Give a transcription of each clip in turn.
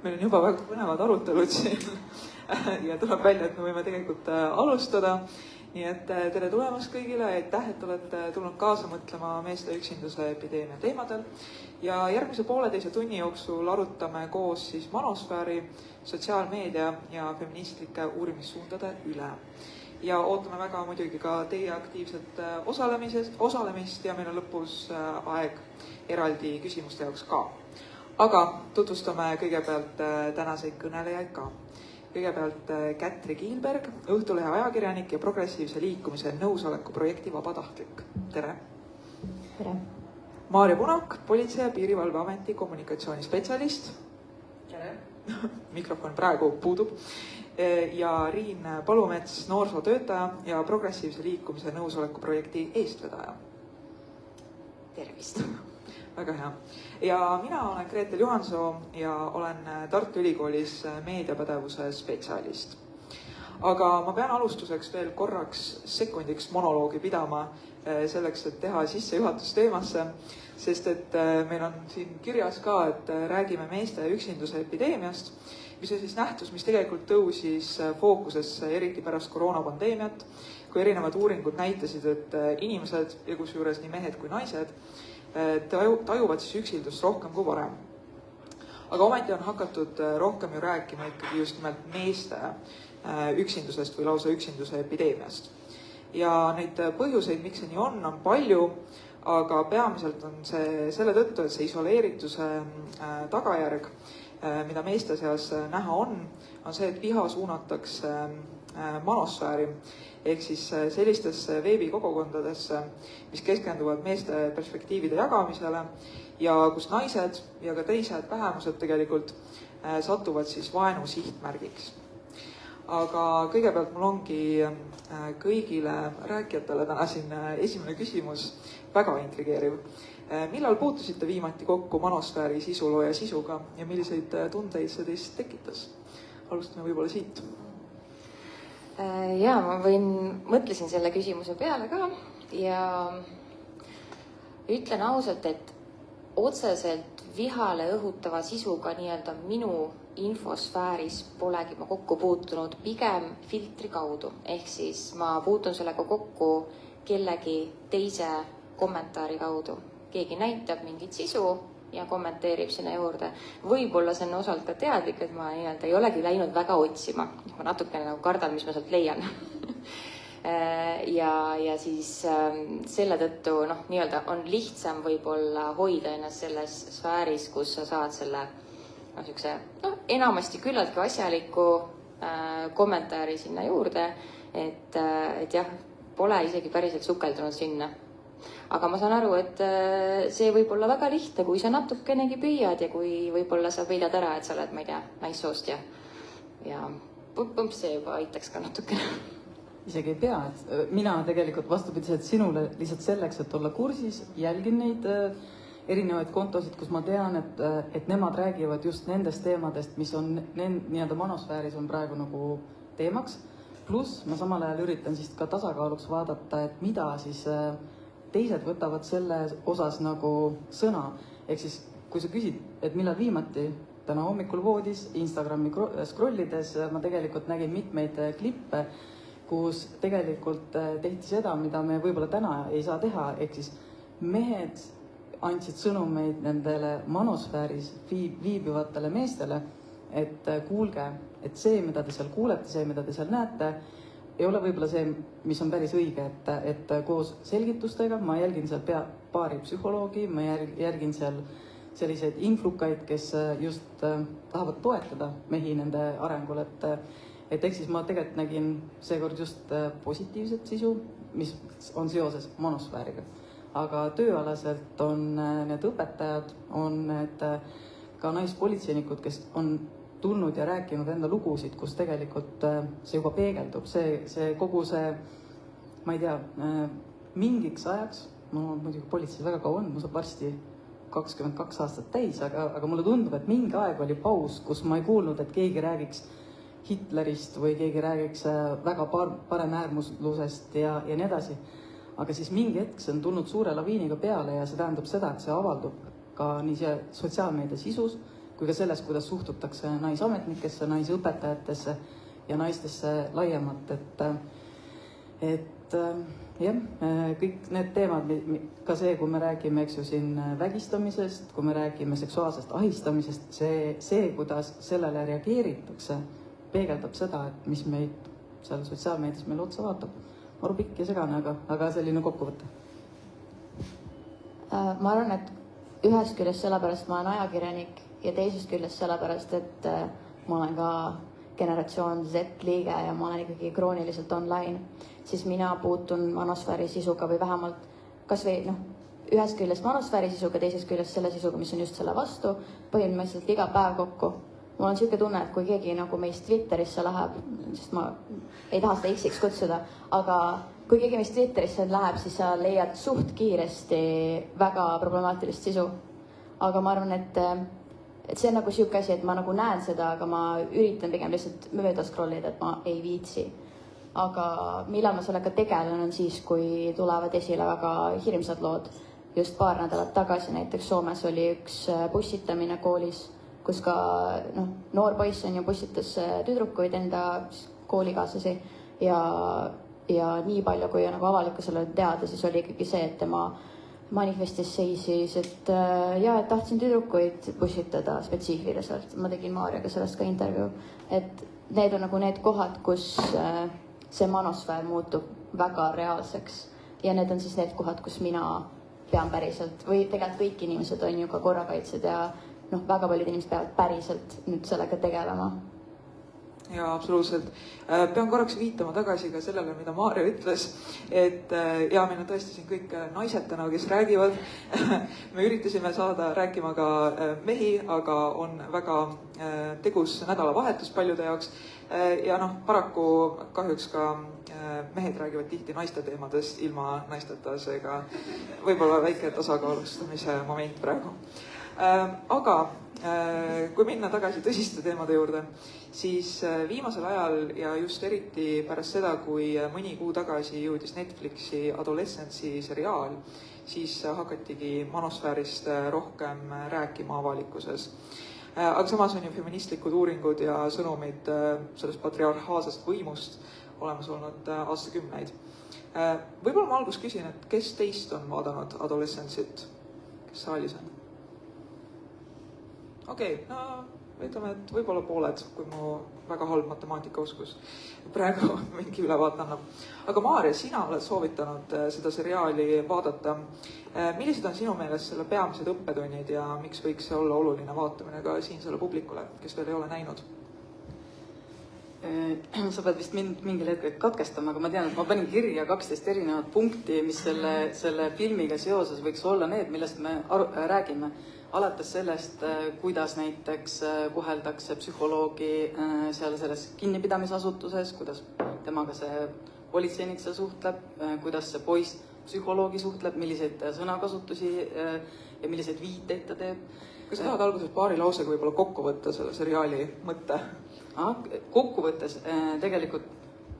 Meil on juba väga põnevad arutelud siin ja tuleb välja, et me võime tegelikult alustada. Nii et tere tulemast kõigile, aitäh, et olete tulnud kaasa mõtlema meeste üksinduse epideemia teemadel. Ja järgmise 1,5 tunni jooksul arutame koos siis manosfääri, sotsiaalmeedia ja feministlike uurimissuundade üle. Ja ootame väga muidugi ka teie aktiivset osalemist ja meil on lõpus aeg eraldi küsimuste jaoks ka. Aga tutvustame kõigepealt tänaseid kõnelejaid ka. Kõigepealt Kätri Kiilberg, Õhtulehe ajakirjanik ja progressiivse liikumise nõusoleku projekti vabatahtlik. Tere! Tere! Maarja Punak, Politsei- ja Piirivalveameti kommunikatsioonispetsialist. Tere! Mikrofon praegu puudub. Ja Riin Palumets, noorsootöötaja ja progressiivse liikumise nõusoleku projekti eestvedaja. Tervist! Väga hea. Ja mina olen Gretel Johansoo ja olen Tartu Ülikoolis meediapädevuse spetsialist. Aga ma pean alustuseks veel korraks sekundiks monoloogi pidama selleks, et teha sissejuhatus teemasse, sest et meil on siin kirjas ka, et räägime meeste üksinduse epideemiast, mis on siis nähtus, mis tegelikult tõusis fookusesse eriti pärast koroonapandeemiat, kui erinevad uuringud näitasid, et inimesed, ja kusjuures nii mehed kui naised, tajuvad siis üksildust rohkem kui varem. Aga ometi on hakatud rohkem ju rääkima ikkagi just nimelt meeste üksindusest või lausa üksinduse epideemiast. Ja neid põhjuseid, miks see nii on palju, aga peamiselt on see selle tõttu, et see isoleerituse tagajärg, mida meeste seas näha on see, et viha suunatakse manosfääri, ehk siis sellistesse veebikogukondadesse, mis keskenduvad meeste perspektiivide jagamisele ja kus naised ja ka teised vähemused tegelikult satuvad siis vaenu sihtmärgiks. Aga kõigepealt mul ongi kõigile rääkijatele täna siin esimene küsimus, väga intrigeeriv. Millal puutusite viimati kokku manosfääri sisuloo ja sisuga ja milliseid tundeid see teist tekitas? Alustame võib-olla siit. Jaa, ma mõtlesin selle küsimuse peale ka ja ütlen ausalt, et otseselt vihale õhutava sisuga nii-öelda minu infosfääris polegi ma kokku puutunud, pigem filtri kaudu. Ehk siis ma puutun sellega kokku kellegi teise kommentaari kaudu. Keegi näitab mingit sisu ja kommenteerib sinna juurde. Võib-olla see on osalt ka teadlik, et ma nii-öelda ei olegi läinud väga otsima. Ma natukene nagu kardan, mis ma sealt leian. ja siis selle tõttu nii-öelda on lihtsam võib-olla hoida ennast selles sfääris, kus sa saad selle enamasti küllaltki asjaliku kommentaari sinna juurde, et jah, pole isegi päriselt sukeldunud sinna. Aga ma saan aru, et see võib olla väga lihtne, kui sa natukenegi püüad ja kui võib-olla sa peidad ära, et sa oled, ma ei tea, naissoost ja see juba aitaks ka natukene. Isegi ei pea, et mina tegelikult vastupidiselt sinule lihtsalt selleks, et olla kursis, jälgin neid erinevaid kontosid, kus ma tean, et nemad räägivad just nendest teemadest, mis on nii-öelda manosfääris on praegu nagu teemaks. Pluss ma samal ajal üritan siis ka tasakaaluks vaadata, et mida siis teised võtavad selle osas nagu sõna. Ehk siis, kui sa küsid, et millal viimati, täna hommikul voodis, Instagrami scrollides, ma tegelikult nägin mitmeid klippe, kus tegelikult tehti seda, mida me võib-olla täna ei saa teha. Ehk siis mehed andsid sõnumeid nendele manosfääris viibivatele meestele, et kuulge, et see, mida te seal kuulete, see, mida te seal näete, ei ole võib-olla see, mis on päris õige, et koos selgitustega ma jälgin seal paari psühholoogi, ma jälgin seal selliseid influkaid, kes just tahavad toetada mehi nende arengul, et ehk siis ma tegelikult nägin seekord just positiivset sisu, mis on seoses monosfääriga. Aga tööalaselt on need õpetajad, on need ka naispolitseinikud, kes on tulnud ja rääkinud enda lugusid, kus tegelikult see juba peegeldub, see kogu see, ma ei tea, mingiks ajaks, ma olen muidugi politseis väga kaua olnud, ma saab varsti 22 aastat täis, aga mulle tundub, et mingi aeg oli paus, kus ma ei kuulnud, et keegi räägiks Hitlerist või keegi räägiks väga paremäärmuslusest ja nii edasi. Aga siis mingi hetk see on tulnud suure laviiniga peale ja see tähendab seda, et see avaldub ka nii sotsiaalmeedia sisus kui ka selles, kuidas suhtutakse naisametnikesse, naisõpetajatesse ja naistesse laiemalt. Et jah, kõik need teemad, ka see, kui me räägime, eks ju, siin vägistamisest, kui me räägime seksuaalsest ahistamisest, see, kuidas sellele reageeritakse, peegeldab seda, et mis meid seal sotsiaalmeedias meil otsa vaatab. Maru pikk ja segane, aga selline kokkuvõte. Ma arvan, et ühest küljest sellepärast ma olen ajakirjanik ja teisest küljest sellepärast, et ma olen ka generatsioon Z liige ja ma olen ikkagi krooniliselt online, siis mina puutun manosfääri sisuga või vähemalt kas või ühest küljest manosfääri sisuga, teisest küljest selle sisuga, mis on just selle vastu, põhimõtteliselt iga päev kokku. Mul on siuke tunne, et kui keegi nagu meist Twitterisse läheb, sest ma ei taha seda X-iks kutsuda, aga kui keegi meist Twitterisse läheb, siis sa leiad suht kiiresti väga problemaatilist sisu. Aga ma arvan, et see on nagu siuke asi, et ma nagu näen seda, aga ma üritan pigem lihtsalt mööda scrollida, et ma ei viitsi. Aga millal ma sellega tegelen on siis, kui tulevad esile väga hirmsad lood. Just paar nädalat tagasi näiteks Soomes oli üks bussitamine koolis, kus ka noor poiss on ju bussitas tüdrukuid enda koolikaaslasi ja nii palju, kui nagu avalikkusele teada, siis oli ikkagi see, et tema manifestis seisis, et tahtsin tüdrukuid bussitada spetsiifiliselt. Ma tegin Maarjaga sellest ka intervjuu, et need on nagu need kohad, kus see manosfäär muutub väga reaalseks ja need on siis need kohad, kus mina pean päriselt või tegelikult kõik inimesed on ju ka korrakaitsjad ja väga paljud inimesed peavad päriselt nüüd sellega tegelema. Ja absoluutselt. Pean korraks viitama tagasi ka sellele, mida Maarja ütles, et ja meil on tõesti siin kõik naised täna, kes räägivad. Me üritasime saada rääkima ka mehi, aga on väga tegus nädalavahetus paljude jaoks. Ja paraku kahjuks ka mehed räägivad tihti naiste teemadest ilma naisteta, seega võib-olla väike tasakaalustamise moment praegu. Aga kui minna tagasi tõsiste teemade juurde, siis viimasel ajal ja just eriti pärast seda, kui mõni kuu tagasi jõudis Netflixi Adolescence'i seriaal, siis hakatigi manosfäärist rohkem rääkima avalikkuses. Aga samas on ju feministlikud uuringud ja sõnumid sellest patriarhaalsest võimust olemas olnud aastakümneid. Võib-olla ma algus küsin, et kes teist on vaadanud Adolescence'it? Kes saalis on? Okei, ütleme, et võib-olla pooled, kui mu väga halb matemaatikaoskus praegu mingi ülevaate annab. Aga Maarja, sina oled soovitanud seda seriaali vaadata. Millised on sinu meelest selle peamised õppetunnid ja miks võiks see olla oluline vaatamine ka siinsele publikule, kes veel ei ole näinud? Sa pead vist mind mingil hetkel katkestama, aga ma tean, et ma panin kirja 12 erinevat punkti, mis selle filmiga seoses võiks olla need, millest me räägime. Alates sellest, kuidas näiteks koheldakse psühholoogi seal selles kinnipidamisasutuses, kuidas temaga see politseinik seal suhtleb, kuidas see poiss psühholoogi suhtleb, milliseid sõnakasutusi ja milliseid viiteid ta teeb. Kas tahad alguses paari lausega võib-olla kokku võtta selle seriaali mõtte? Kokkuvõttes tegelikult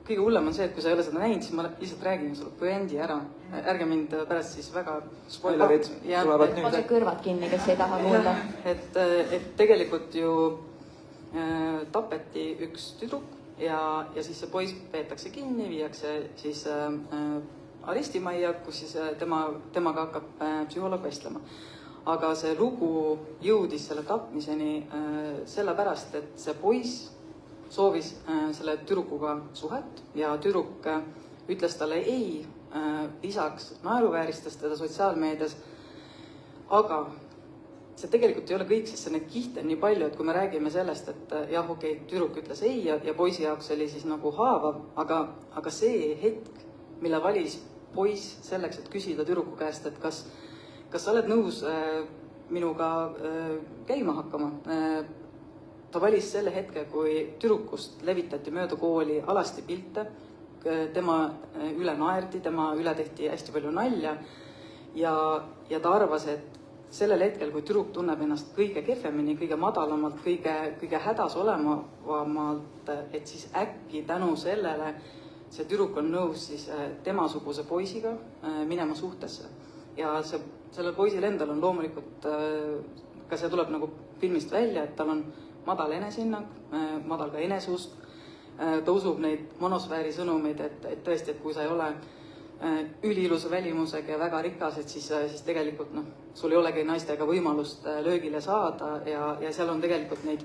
kõige hullem on see, et kui sa ei ole seda näinud, siis ma lihtsalt räägin sulle puendi ära. Ärge mind pärast siis väga... Spoilerid tulevad nüüd. Pange kõrvad kinni, kes ei taha kuulda. Et tegelikult ju tapeti üks tüdruk ja siis see poiss peetakse kinni, viiakse siis arestimajja, kus siis temaga hakkab psühholoog vestlema. Aga see lugu jõudis selle tapmiseni sellepärast, et see poiss soovis selle tüdrukuga suhet ja tüdruk ütles talle ei, lisaks naeruvääristas teda sotsiaalmeedias, aga see tegelikult ei ole kõik, sest neid kihte on nii palju, et kui me räägime sellest, et jah, okei, tüdruk ütles ei ja poisi jaoks oli siis nagu haavav, aga see hetk, mille valis poiss selleks, et küsida tüdruku käest, et kas sa oled nõus minuga käima hakkama. Ta valis selle hetke, kui tüdrukust levitati mööda kooli alasti pilte, tema üle naerdi, tema üle tehti hästi palju nalja ja ta arvas, et sellel hetkel, kui tüdruk tunneb ennast kõige kehvemini, kõige madalamalt, kõige hädas olevamalt, et siis äkki tänu sellele see tüdruk on nõus siis temasuguse poisiga minema suhtesse. Ja sellel poisil endal on loomulikult, ka see tuleb nagu filmist välja, et tal on madal enesehinnang, madal ka eneseusk, ta usub neid monosfääri sõnumeid, et tõesti, et kui sa ei ole üliilusa välimusega ja väga rikas, et siis tegelikult sul ei olegi naistega võimalust löögile saada ja seal on tegelikult neid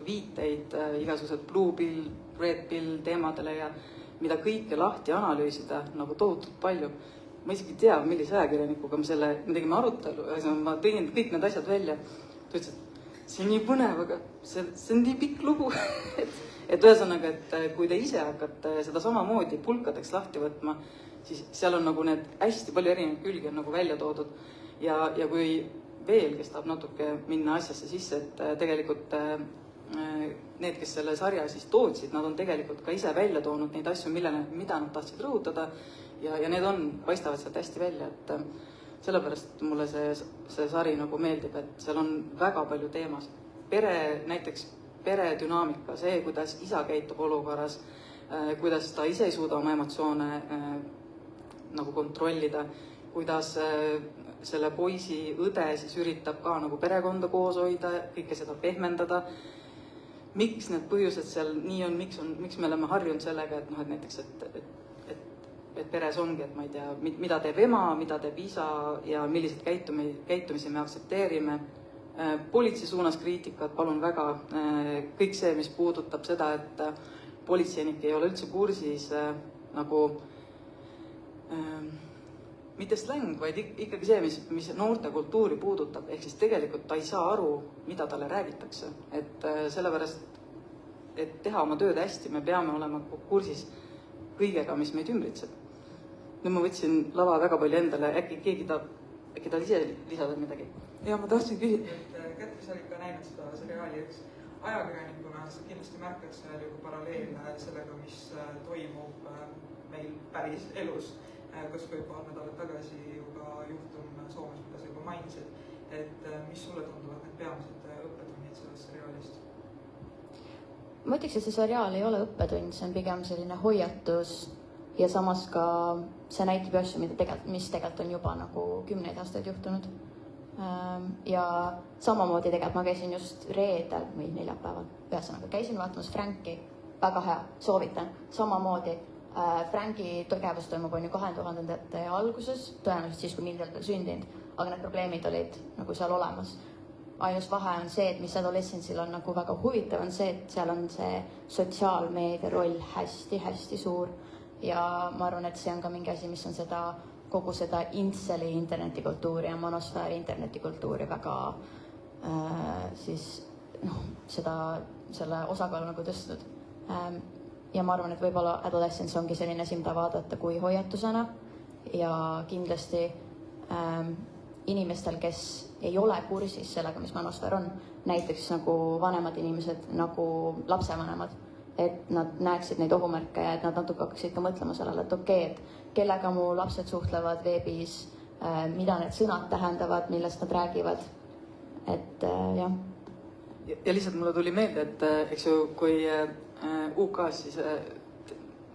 viiteid igasugused blue pill, red pill teemadele ja mida kõike lahti analüüsida nagu tohutult palju. Ma isegi ei tea, millise ajakirjanikuga me tegime arutelu, ma tõin kõik need asjad välja. Ta ütles, et see on nii põnev, aga see on nii pikk lugu. et ühesõnaga, et kui te ise hakkate seda samamoodi pulkadeks lahti võtma, siis seal on nagu need hästi palju erinevaid külgi on nagu välja toodud ja kui veel, kes tahab natuke minna asjasse sisse, et tegelikult need, kes selle sarja siis tootsid, nad on tegelikult ka ise välja toonud neid asju, mida nad tahtsid rõhutada ja need paistavad sealt hästi välja, et sellepärast mulle see sari nagu meeldib, et seal on väga palju teemasid. Näiteks peredünaamika, see, kuidas isa käitub olukorras, kuidas ta ise ei suuda oma emotsioone nagu kontrollida, kuidas selle poisi õde siis üritab ka nagu perekonda koos hoida, kõike seda pehmendada. Miks need põhjused seal nii on, miks me oleme harjunud sellega, et näiteks, et peres ongi, et ma ei tea, mida teeb ema, mida teeb isa ja milliseid käitumisi me aktsepteerime. Politsei suunas kriitikat, palun väga, kõik see, mis puudutab seda, et politseinik ei ole üldse kursis nagu mitte släng, vaid ikkagi see, mis noorte kultuuri puudutab, ehk siis tegelikult ta ei saa aru, mida talle räägitakse. Et sellepärast, et teha oma tööd hästi, me peame olema kursis kõigega, mis meid ümbritseb. Nüüd ma võtsin lava väga palju endale, äkki ta ise lisada midagi? Ja ma tahtsin küsida, et Kätri, sa olid ka näinud seda seriaali, eks ajakirjanikuna sa kindlasti märkad seal ju paralleele sellega, mis toimub meil päris elus. Kas või paar nädalat tagasi ju ka juhtum Soomes, mida sa juba mainisid, et mis sulle tunduvad need peamised õppetunnid sellest seriaalist? Ma ütleks, et see seriaal ei ole õppetund, see on pigem selline hoiatus ja samas ka see näitab asju, mis tegelikult on juba nagu 10 aastaid juhtunud. Ja samamoodi tegelikult ma käisin just reedel või neljapäeval, ühesõnaga käisin vaatamas Franki, väga hea, soovitan, samamoodi. Franki tegevus toimub on ju 2000-ndate alguses, tõenäoliselt siis, kui mind ei ole sündinud, aga need probleemid olid nagu seal olemas. Ainus vahe on see, et mis adolescentsil on nagu väga huvitav, on see, et seal on see sotsiaalmeedia roll hästi-hästi suur ja ma arvan, et see on ka mingi asi, mis on kogu seda inceli internetikultuuri ja monosfääri internetikultuuri väga selle osakaalu nagu tõstnud. Ja ma arvan, et võib-olla adolescence ongi selline asi, mida vaadata kui hoiatusena ja kindlasti inimestel, kes ei ole kursis sellega, mis monosfäär on, näiteks nagu vanemad inimesed, nagu lapsevanemad, et nad näeksid neid ohumärke ja et nad natuke hakkaksid ka mõtlema sellele, et okei, et kellega mu lapsed suhtlevad veebis, mida need sõnad tähendavad, millest nad räägivad, et jah. Ja lihtsalt mulle tuli meelde, et eks ju, kui UK-s siis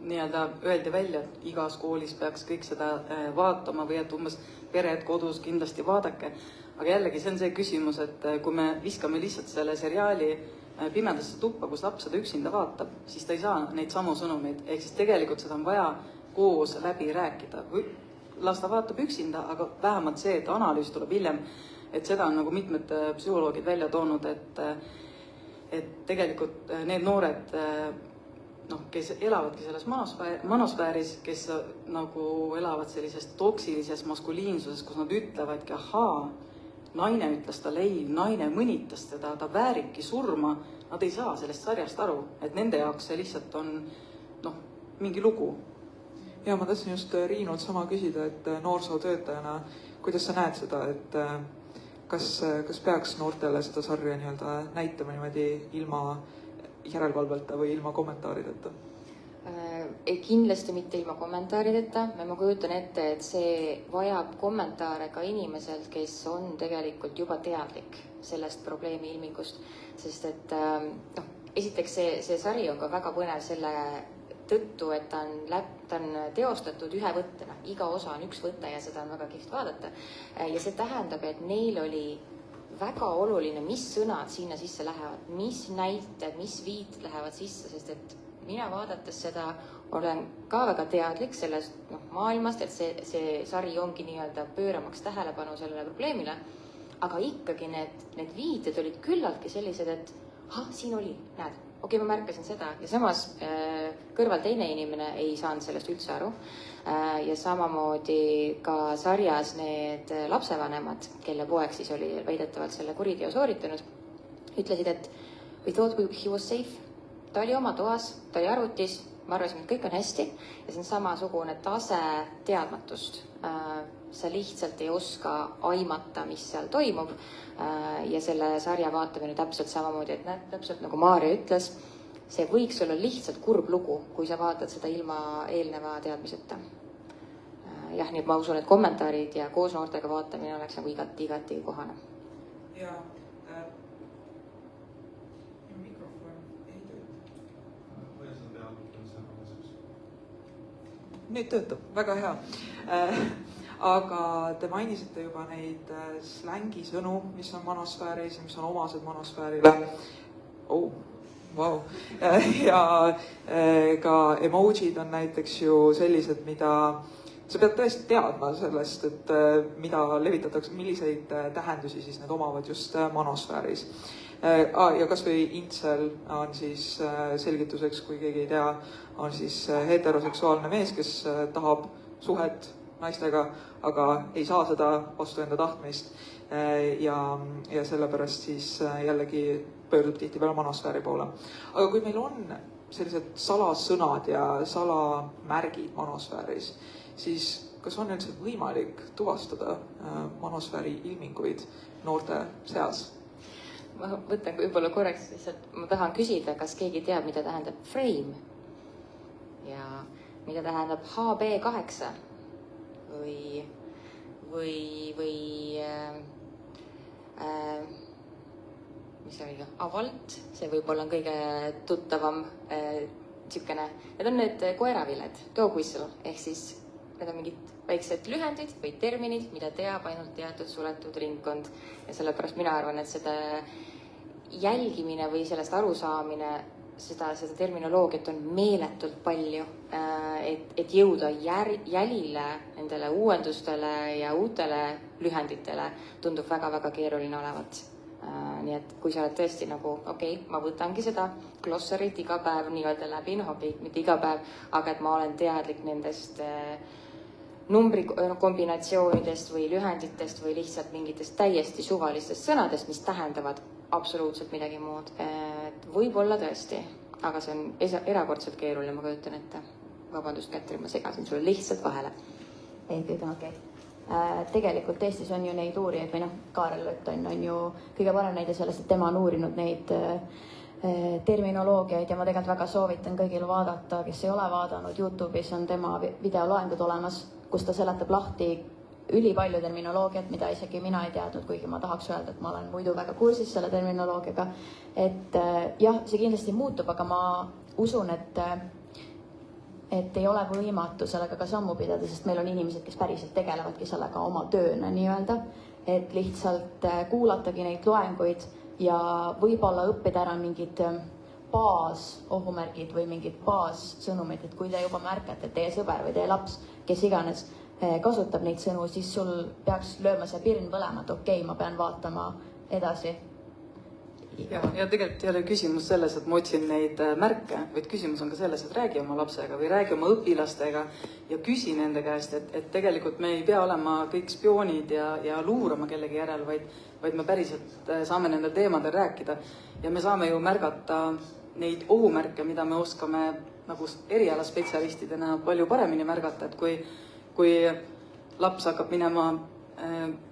nii-öelda öeldi välja, et igas koolis peaks kõik seda vaatama või et umbes pered kodus kindlasti vaadake. Aga jällegi see on see küsimus, et kui me viskame lihtsalt selle seriaali pimedasse tuppa, kus laps seda üksinda vaatab, siis ta ei saa neid samu sõnumeid. Ehk siis tegelikult seda on vaja koos läbi rääkida. Las ta vaatab üksinda, aga vähemalt see, et analüüs tuleb hiljem, et seda on nagu mitmed psühholoogid välja toonud, et tegelikult need noored, kes elavadki selles monosfääris, kes nagu elavad sellises toksilises maskuliinsuses, kus nad ütlevadki, ahaa, naine ütles talle ei, naine mõnitas teda, ta vääribki surma, nad ei saa sellest sarjast aru, et nende jaoks see lihtsalt on mingi lugu. Ja ma tahtsin just Riinult sama küsida, et noorsootöötajana, kuidas sa näed seda, et kas peaks noortele seda sarja nii-öelda näitama niimoodi ilma järelevalveta või ilma kommentaarideta? Kindlasti mitte ilma kommentaarideta. Ma kujutan ette, et see vajab kommentaare ka inimeselt, kes on tegelikult juba teadlik sellest probleemi ilmingust. Sest et esiteks see sari on ka väga põnev selle tõttu, et ta on teostatud ühe võttena. Iga osa on üks võte ja seda on väga kihvt vaadata. Ja see tähendab, et neil oli väga oluline, mis sõnad sinna sisse lähevad, mis näited, mis viited lähevad sisse, sest et mina vaadates seda olen ka väga teadlik sellest maailmast, et see sari ongi nii-öelda pööramaks tähelepanu sellele probleemile, aga ikkagi need viited olid küllaltki sellised, et siin oli, näed, okei, ma märkasin seda ja samas kõrval teine inimene ei saanud sellest üldse aru. Ja samamoodi ka sarjas need lapsevanemad, kelle poeg siis oli väidetavalt selle kuriteo sooritanud, ütlesid, et we thought he was safe. Ta oli oma toas, ta oli arvutis, ma arvasin, et kõik on hästi ja see on samasugune tase teadmatust. Sa lihtsalt ei oska aimata, mis seal toimub ja selle sarja vaatamine täpselt samamoodi, et näed, täpselt nagu Maarja ütles, see võiks olla lihtsalt kurb lugu, kui sa vaatad seda ilma eelneva teadmiseta. Jah, nii et ma usun, et kommentaarid ja koos noortega vaatamine oleks nagu igati kohane. Ja mikrofon ei tööta. Nüüd töötab, väga hea. Aga te mainisite juba neid slängisõnu, mis on manosfääris ja mis on omased manosfäärile. Vau. Ja ka emojid on näiteks ju sellised, mida sa pead tõesti teadma sellest, et mida levitatakse, milliseid tähendusi siis need omavad just manosfääris. Ja kas või incel on siis selgituseks, kui keegi ei tea, on siis heteroseksuaalne mees, kes tahab suhet naistega, aga ei saa seda vastu enda tahtmist ja sellepärast siis jällegi pöördub tihtipeale manosfääri poole. Aga kui meil on sellised salasõnad ja salamärgid manosfääris, siis kas on üldse võimalik tuvastada manosfääri ilminguid noorte seas? Ma võtan võib-olla korraks lihtsalt, ma tahan küsida, kas keegi teab, mida tähendab frame ja mida tähendab HB8 või mis see oli, avalt, see võib-olla on kõige tuttavam tsükene. Need on need koeraviled, dog whistle, ehk siis need on mingid väiksed lühendid või terminid, mida teab ainult teatud suletud ringkond. Ja sellepärast mina arvan, et seda jälgimine või sellest arusaamine, seda terminoloogiat on meeletult palju, et jõuda jälile nendele uuendustele ja uutele lühenditele tundub väga-väga keeruline olevat. Nii et kui sa oled tõesti nagu, okei, ma võtangi seda glossarit iga päev nii-öelda läbi, mitte iga päev, aga et ma olen teadlik nendest numbrikombinatsioonidest või lühenditest või lihtsalt mingitest täiesti suvalistest sõnadest, mis tähendavad absoluutselt midagi muud. Võib-olla tõesti, aga see on erakordselt keeruline, ma kujutan ette. Vabandust, Kätrin, ma segasin sulle lihtsalt vahele. Ei, kõik on okei. Tegelikult Eestis on ju neid uurijaid või Kaarel Lött on ju kõige parem näide sellest, et tema on uurinud neid terminoloogiaid ja ma tegelikult väga soovitan kõigil vaadata, kes ei ole vaadanud. YouTube'is on tema videoloengud olemas, kus ta seletab lahti ülipalju terminoloogiat, mida isegi mina ei teadnud, kuigi ma tahaks öelda, et ma olen muidu väga kursis selle terminoloogiaga. Et jah, see kindlasti muutub, aga ma usun, et ei ole võimatu sellega ka sammu pidada, sest meil on inimesed, kes päriselt tegelevadki sellega oma tööna nii-öelda, et lihtsalt kuulatagi neid loenguid ja võib-olla õppida ära mingid baasohumärgid või mingid baassõnumid, et kui te juba märkate, et teie sõber või teie laps, kes iganes kasutab neid sõnu, siis sul peaks lööma see pirn põlema, et okei, ma pean vaatama edasi. ja tegelikult ei ole küsimus selles, et ma otsin neid märke, vaid küsimus on ka selles, et räägi oma lapsega või räägi oma õpilastega ja küsi nende käest, et tegelikult me ei pea olema kõik spioonid ja luurama kellegi järel, vaid me päriselt saame nendel teemadel rääkida. Ja me saame ju märgata neid ohumärke, mida me oskame nagu erialaspetsialistidena palju paremini märgata, et kui laps hakkab minema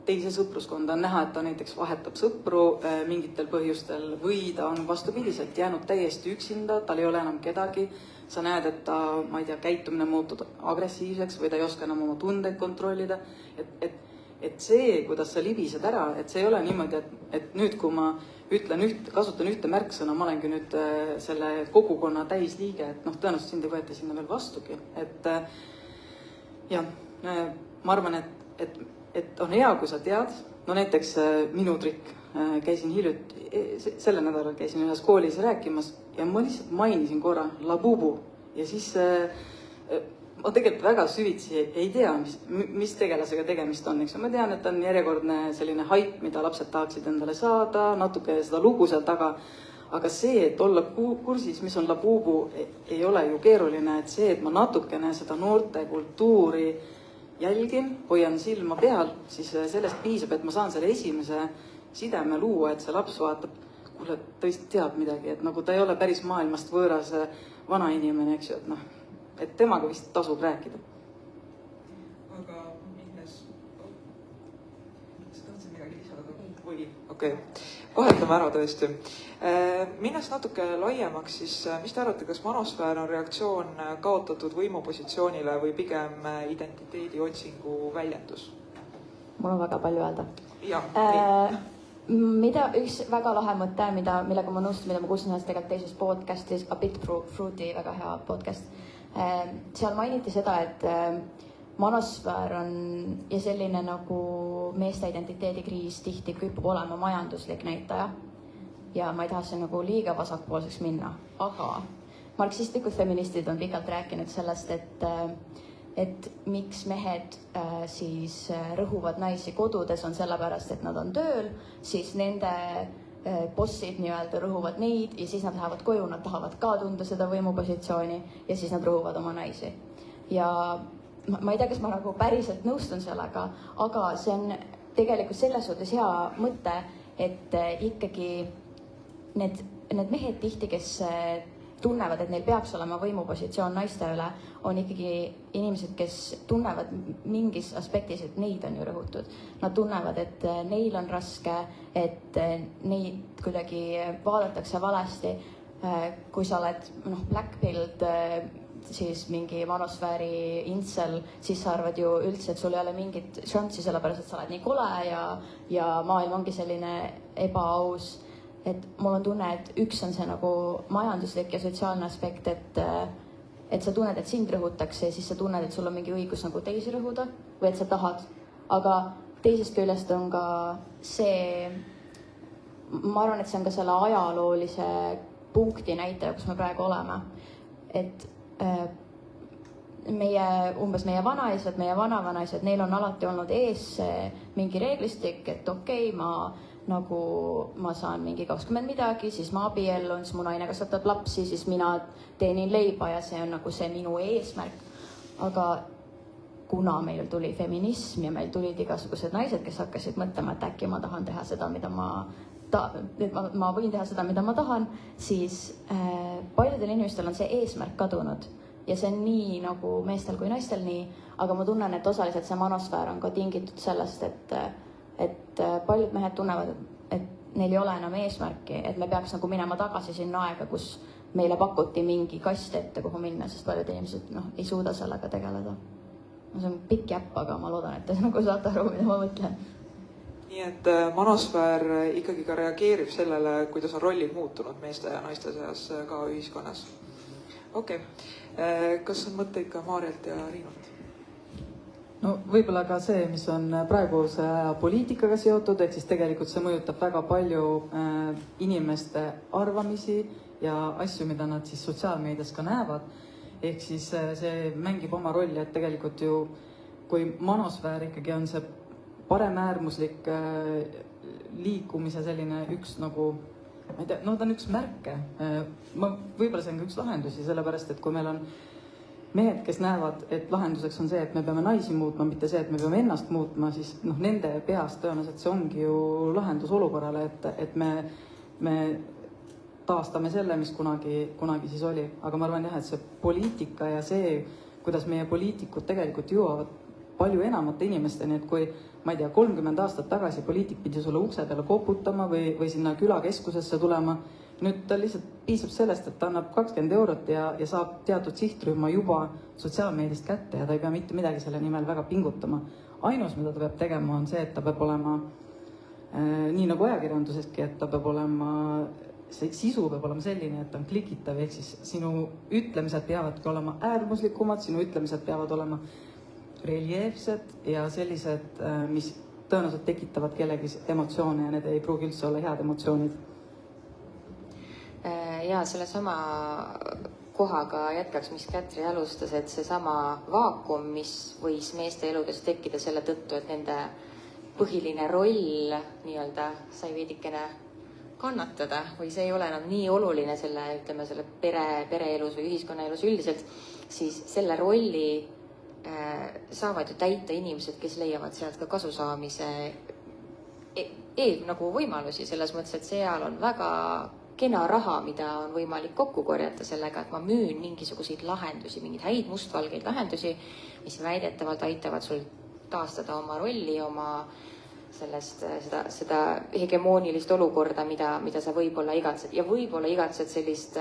teise sõpruskonda, on näha, et ta näiteks vahetab sõpru mingitel põhjustel või ta on vastupidiselt jäänud täiesti üksinda, tal ei ole enam kedagi, sa näed, et ta, ma ei tea, käitumine muutub agressiivseks või ta ei oska enam oma tundeid kontrollida, et see, kuidas sa libised ära, et see ei ole niimoodi, et nüüd, kui ma kasutan ühte märksõna, ma olengi nüüd selle kogukonna täisliige, et noh, tõenäoliselt sind ei võeta sinna veel vastugi, et jah, ma arvan, et on hea, kui sa tead, no näiteks minu trikk, käisin hiljuti, sellel nädalal käisin ühes koolis rääkimas ja ma lihtsalt mainisin korra Labubu ja siis ma tegelikult väga süvitsi ei tea, mis tegelasega tegemist on, eks. Ma tean, et on järjekordne selline haip, mida lapsed tahaksid endale saada, natuke seda lugu seal taga, aga see, et olla kursis, mis on Labubu, ei ole ju keeruline, et see, et ma natukene seda noorte kultuuri jälgin, hoian silma peal, siis sellest piisab, et ma saan selle esimese sideme luua, et see laps vaatab, kuule, tõesti teab midagi, et nagu ta ei ole päris maailmast võõras vana inimene, eks ju, et noh, et temaga vist tasub rääkida. Aga minnes... Sa tahtsid midagi lisada? Või? Okei. Vahetame ära tõesti. Minnes natuke laiemaks, siis mis te arvate, kas manosfäär on reaktsioon kaotatud võimupositsioonile või pigem identiteedi otsingu väljendus? Mul on väga palju öelda. Jah, Üks väga lahe mõte, millega ma nõustun, mida ma kuulsin tegelikult teises podcastis, A Bit Fruity, väga hea podcast. Seal mainiti seda, et manosfäär on ja selline nagu meeste identiteedikriis tihti kipub olema majanduslik näitaja. Ja ma ei taha see nagu liiga vasakpoolseks minna, aga marksistlikud feministid on pikalt rääkinud sellest, et miks mehed siis rõhuvad naisi kodudes on sellepärast, et nad on tööl, siis nende bossid nii-öelda rõhuvad neid ja siis nad lähevad koju, nad tahavad ka tunda seda võimupositsiooni ja siis nad rõhuvad oma naisi. Ja ma ei tea, kas ma nagu päriselt nõustun sellega, aga see on tegelikult selles suhtes hea mõte, et ikkagi need mehed tihti, kes tunnevad, et neil peaks olema võimupositsioon naiste üle, on ikkagi inimesed, kes tunnevad mingis aspektis, et neid on ju rõhutud. Nad tunnevad, et neil on raske, et neid kuidagi vaadatakse valesti. Kui sa oled Blackpilled, siis mingi manosfääri intsel, siis sa arvad ju üldse, et sul ei ole mingit šanssi, sellepärast, et sa oled nii kole ja maailm ongi selline ebaaus. Et mul on tunne, et üks on see nagu majanduslik ja sotsiaalne aspekt, et sa tunned, et sind rõhutakse ja siis sa tunned, et sul on mingi õigus nagu teisi rõhuda või et sa tahad. Aga teisest küljest on ka see, ma arvan, et see on ka selle ajaloolise punkti näitaja, kus me praegu oleme. Et meie vanaisad, meie vanavanaisad, neil on alati olnud ees mingi reeglistik, et okei, ma saan mingi 20 midagi, siis ma abiellun, siis mu naine kasvatab lapsi, siis mina teenin leiba ja see on nagu see minu eesmärk. Aga kuna meil tuli feminism ja meil tulid igasugused naised, kes hakkasid mõtlema, et äkki ma tahan teha seda, ma võin teha seda, mida ma tahan, siis paljudel inimestel on see eesmärk kadunud. Ja see on nii nagu meestel kui naistel nii, aga ma tunnen, et osaliselt see manosfäär on ka tingitud sellest, et paljud mehed tunnevad, et neil ei ole enam eesmärki, et me peaks nagu minema tagasi sinna aega, kus meile pakuti mingi kast ette, kuhu minna, sest paljud inimesed ei suuda sellega tegeleda. See on pikk jäpp, aga ma loodan, et te nagu saate aru, mida ma mõtlen. Nii et manosfäär ikkagi ka reageerib sellele, kuidas on rollid muutunud meeste ja naiste seas ka ühiskonnas. Okei. Kas on mõtteid ka Maarjalt ja Riinult? No võib-olla ka see, mis on praeguse poliitikaga seotud, ehk siis tegelikult see mõjutab väga palju inimeste arvamisi ja asju, mida nad siis sotsiaalmeedias ka näevad. Ehk siis see mängib oma rolli, et tegelikult ju, kui manosfäär ikkagi on see paremäärmuslik liikumise selline üks nagu ma ei tea, no ta on üks märke. Võib-olla see on ka üks lahendusi, sellepärast et kui meil on mehed, kes näevad, et lahenduseks on see, et me peame naisi muutma, mitte see, et me peame ennast muutma, siis nende peas tõenäoliselt see ongi ju lahendus olukorrale, et me taastame selle, mis kunagi siis oli. Aga ma arvan jah, et see poliitika ja see, kuidas meie poliitikud tegelikult jõuavad palju enamate inimesteni, et kui, ma ei tea, 30 aastat tagasi poliitik pidi sulle ukse peale koputama või sinna külakeskusesse tulema, nüüd ta lihtsalt piisab sellest, et ta annab 20 eurot ja saab teatud sihtrühma juba sotsiaalmeediast kätte ja ta ei pea mitte midagi selle nimel väga pingutama. Ainus, mida ta peab tegema, on see, et ta peab olema nii nagu ajakirjanduseski, et ta peab olema, see sisu peab olema selline, et ta on klikitav, ehk siis sinu ütlemised peavadki olema äärmuslikumad, sinu ütlemised peavad olema reljeefsed ja sellised, mis tõenäoliselt tekitavad kellegi emotsioone ja need ei pruugi üldse olla head emotsioonid. Ja selle sama kohaga jätkaks, mis Kätri alustas, et seesama vaakum, mis võis meeste eludes tekkida selle tõttu, et nende põhiline roll nii-öelda sai veidikene kannatada või see ei ole enam nii oluline selle, ütleme, selle pereelus või ühiskonnaelus üldiselt, siis selle rolli saavad ju täita inimesed, kes leiavad sealt ka kasu saamise nagu võimalusi, selles mõttes, et seal on väga kena raha, mida on võimalik kokku korjata sellega, et ma müün mingisuguseid lahendusi, mingeid häid mustvalgeid lahendusi, mis väidetavalt aitavad sul taastada oma rolli, oma seda hegemoonilist olukorda, mida sa võib-olla igatsed ja võib-olla igatsed sellist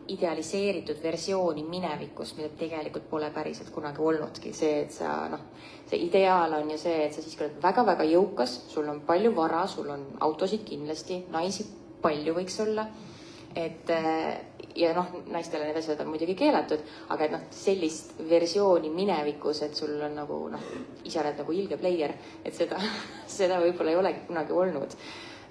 idealiseeritud versiooni minevikust, mida tegelikult pole päriselt kunagi olnudki. See, et see ideaal on ju see, et sa siiski oled väga-väga jõukas, sul on palju vara, sul on autosid kindlasti, naisi palju võiks olla. Ja naistele need asjad on muidugi keelatud, aga et sellist versiooni minevikus, et sul on nagu, ise oled nagu ilge player, et seda võib-olla ei olegi kunagi olnud.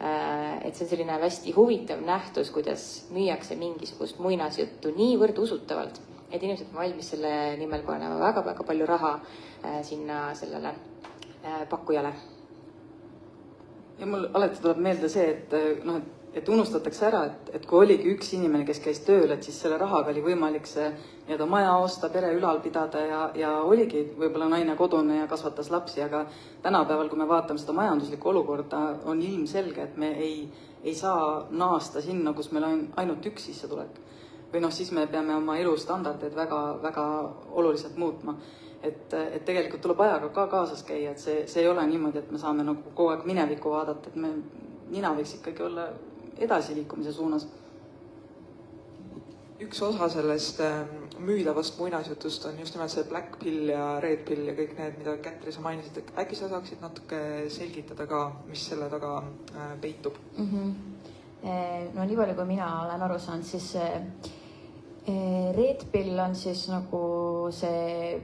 Et see on selline hästi huvitav nähtus, kuidas müüakse mingisugust muinasjuttu niivõrd usutavalt, et inimesed on valmis selle nimel panema väga-väga palju raha sinna sellele pakkujale. Ja mul alati tuleb meelde see, et unustatakse ära, et kui oligi üks inimene, kes käis tööl, et siis selle rahaga oli võimalik see nii-öelda maja osta, pere ülal pidada ja oligi võib-olla naine kodune ja kasvatas lapsi, aga tänapäeval, kui me vaatame seda majanduslikku olukorda, on ilmselge, et me ei saa naasta sinna, kus meil on ainult üks sissetulek. Või siis me peame oma elustandardeid väga oluliselt muutma. Et tegelikult tuleb ajaga ka kaasas käia, et see ei ole niimoodi, et me saame nagu kogu aeg minevikku vaadata, et mina võiks ikkagi olla edasiliikumise suunas. Üks osa sellest müüdavast muinasjutust on just nimelt see Black Pill ja Red Pill ja kõik need, mida Kätri sa mainisid, et äkki sa saaksid natuke selgitada ka, mis selle taga peitub? No nii palju, kui mina olen aru saanud, siis Red Pill on siis nagu see